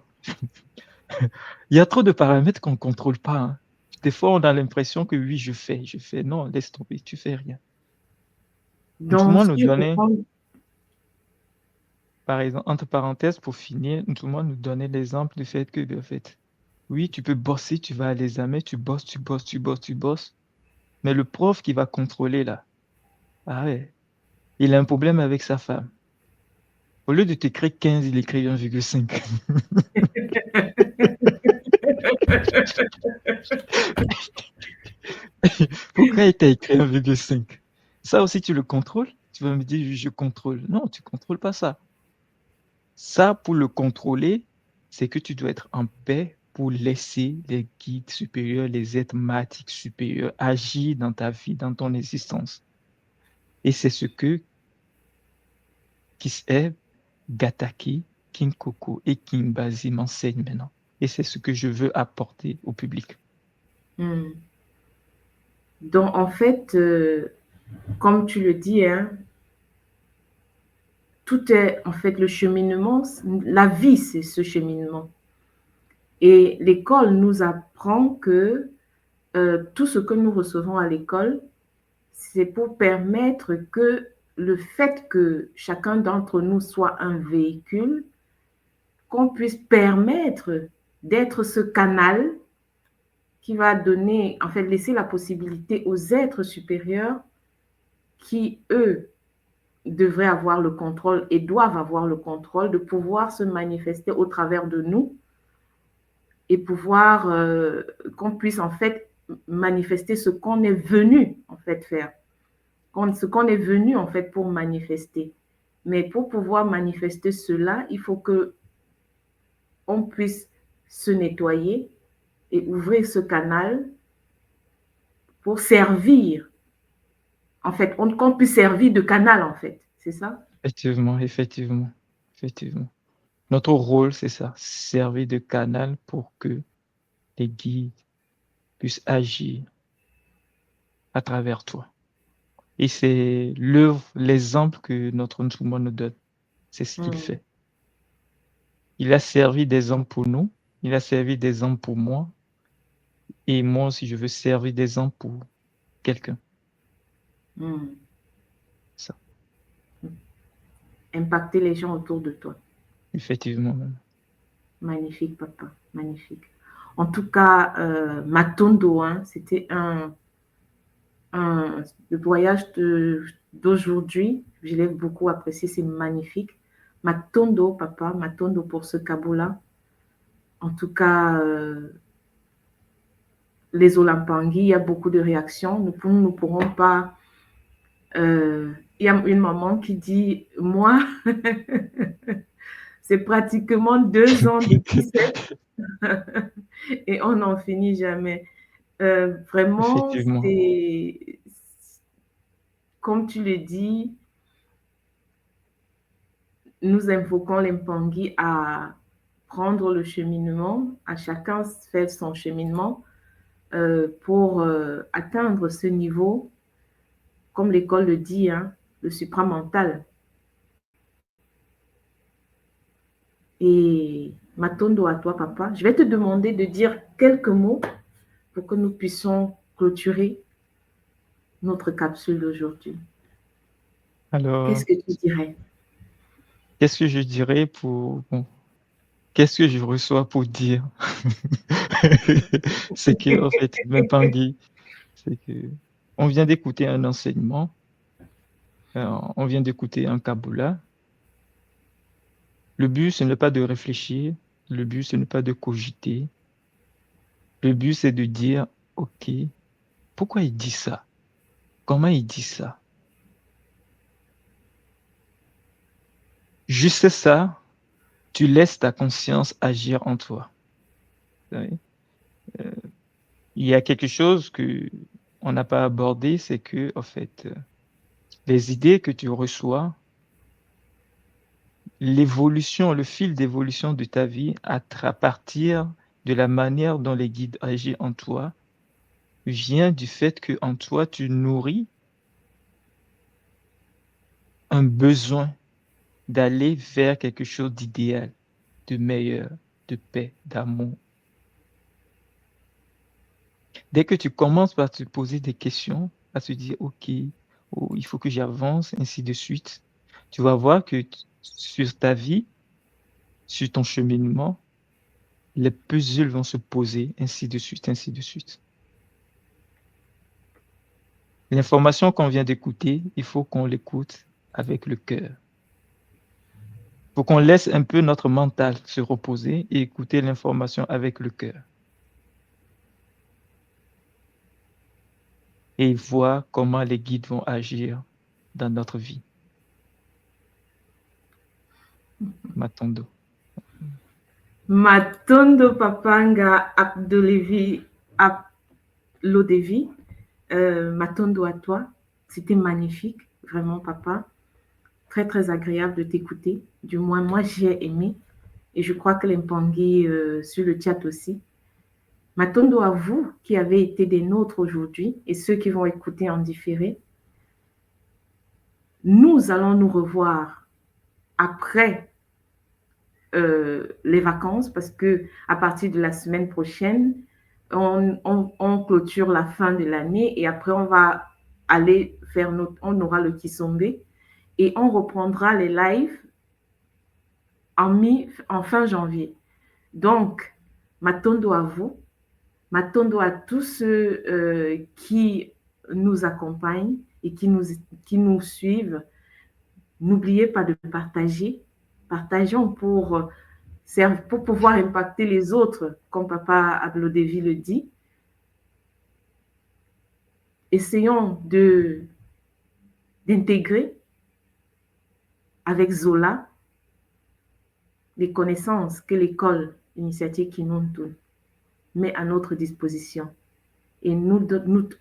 il y a trop de paramètres qu'on ne contrôle pas, hein. Des fois, on a l'impression que oui, je fais. Non, laisse tomber, tu fais rien. Tout le Donc, monde si nous je donnait, comprends, par exemple, entre parenthèses, pour finir, tout le monde nous donnait l'exemple du fait que, en fait, oui, tu peux bosser, tu vas à l'examen, tu bosses. Mais le prof qui va contrôler là, ah ouais, il a un problème avec sa femme. Au lieu de t'écrire 15, il écrit 1,5. Pourquoi il t'a écrit 1,5? Ça aussi, tu le contrôles? Tu vas me dire, je contrôle. Non, tu contrôles pas ça. Ça, pour le contrôler, c'est que tu dois être en paix pour laisser les guides supérieurs, les êtres mathiques supérieurs agir dans ta vie, dans ton existence. Et c'est ce que qui est Gataki, King Coco et King Bazi m'enseignent maintenant. Et c'est ce que je veux apporter au public. hmm. Donc en fait, comme tu le dis, hein, tout est en fait le cheminement. La vie, c'est ce cheminement. Et l'école nous apprend que tout ce que nous recevons à l'école, c'est pour permettre que le fait que chacun d'entre nous soit un véhicule, qu'on puisse permettre d'être ce canal qui va donner, en fait, laisser la possibilité aux êtres supérieurs qui, eux, devraient avoir le contrôle et doivent avoir le contrôle de pouvoir se manifester au travers de nous et pouvoir qu'on puisse en fait manifester ce qu'on est venu en fait faire, ce qu'on est venu en fait pour manifester. Mais pour pouvoir manifester cela, il faut que on puisse se nettoyer et ouvrir ce canal pour servir. En fait, qu'on puisse servir de canal, en fait. C'est ça? Effectivement, effectivement, effectivement. Notre rôle, c'est ça, servir de canal pour que les guides puissent agir à travers toi. Et c'est l'œuvre, l'exemple que notre Nzuma nous donne. C'est ce qu'il fait. Il a servi d'exemple pour nous, il a servi d'exemple pour moi, et moi aussi, je veux servir d'exemple pour quelqu'un. Ça, Impacter les gens autour de toi. effectivement. Magnifique, papa. Magnifique. En tout cas, Matondo, hein, c'était le voyage d'aujourd'hui. Je l'ai beaucoup apprécié, c'est magnifique. Matondo, papa, Matondo pour ce cabot-là. En tout cas, les Olampangui, il y a beaucoup de réactions. Nous ne pourrons pas. Il y a une maman qui dit, moi, c'est pratiquement 2 ans de Q7 et on n'en finit jamais. Vraiment, Effectivement. c'est, comme tu le dis, nous invoquons les Mpangui à prendre le cheminement, à chacun faire son cheminement pour atteindre ce niveau, comme l'école le dit, hein, le supramental. Et Matondo à toi, papa. Je vais te demander de dire quelques mots pour que nous puissions clôturer notre capsule d'aujourd'hui. Alors, Qu'est-ce que tu dirais? qu'est-ce que je dirais pour... Bon, qu'est-ce que je reçois pour dire? C'est que, en fait, Mapangui, c'est que on vient d'écouter un enseignement, on vient d'écouter un Kabbalah. Le but, ce n'est pas de réfléchir, le but, ce n'est pas de cogiter. Le but, c'est de dire, OK, pourquoi il dit ça? Comment il dit ça? Juste ça, tu laisses ta conscience agir en toi. Vous savez? Il y a quelque chose que on n'a pas abordé, c'est que, en fait, les idées que tu reçois, l'évolution, le fil d'évolution de ta vie à partir de la manière dont les guides agissent en toi, vient du fait que en toi, tu nourris un besoin d'aller vers quelque chose d'idéal, de meilleur, de paix, d'amour. Dès que tu commences par te poser des questions, à te dire, OK, oh, il faut que j'avance, ainsi de suite, tu vas voir que sur ta vie, sur ton cheminement, les puzzles vont se poser, ainsi de suite, ainsi de suite. L'information qu'on vient d'écouter, il faut qu'on l'écoute avec le cœur. Il faut qu'on laisse un peu notre mental se reposer et écouter l'information avec le cœur. Et voir comment les guides vont agir dans notre vie. Matondo. Matondo Papanga Ablodevi, Matondo à toi. C'était magnifique, vraiment, papa. Très, très agréable de t'écouter. Du moins, moi, j'ai aimé. Et je crois que les Mpangui sur le chat aussi. Matondo à vous qui avez été des nôtres aujourd'hui et ceux qui vont écouter en différé. Nous allons nous revoir après les vacances parce que à partir de la semaine prochaine, on clôture la fin de l'année et après on va aller faire on aura le Kisombe et on reprendra les lives en fin janvier. Donc, Matondo à vous, Matondo à tous ceux qui nous accompagnent et qui nous suivent. N'oubliez pas de partager. Partageons pour pouvoir impacter les autres, comme Papa Ablodevi le dit. essayons d'intégrer avec Zola les connaissances que l'école Initiative Kinontou met à notre disposition et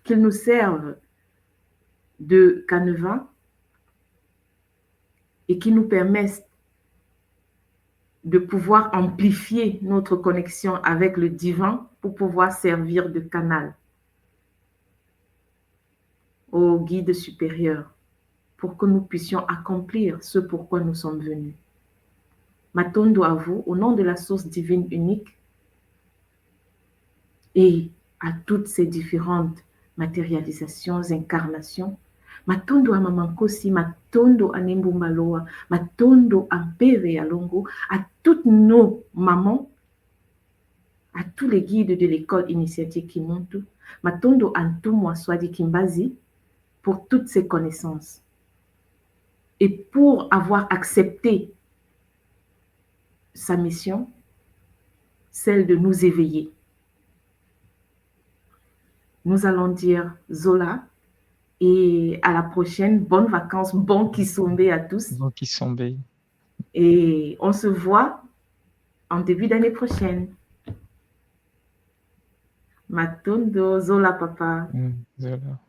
qu'ils nous servent de canevas et qui nous permettent de pouvoir amplifier notre connexion avec le divin pour pouvoir servir de canal au guide supérieur pour que nous puissions accomplir ce pourquoi nous sommes venus. Matondo à vous, au nom de la source divine unique et à toutes ces différentes matérialisations, incarnations, matondo a mamankosi, matondo a Nembumaloa, matondo a Mpeve à Longo, à toutes nos mamans, à tous les guides de l'école Initiative Kimuntu, matondo a Ntumwa Swadi Kimbazi, pour toutes ces connaissances et pour avoir accepté sa mission, celle de nous éveiller. Nous allons dire Zola et à la prochaine. Bonnes vacances, bon Kisombe à tous. Bon Kisombe. Et on se voit en début d'année prochaine. Matondo, Zola papa. Zola.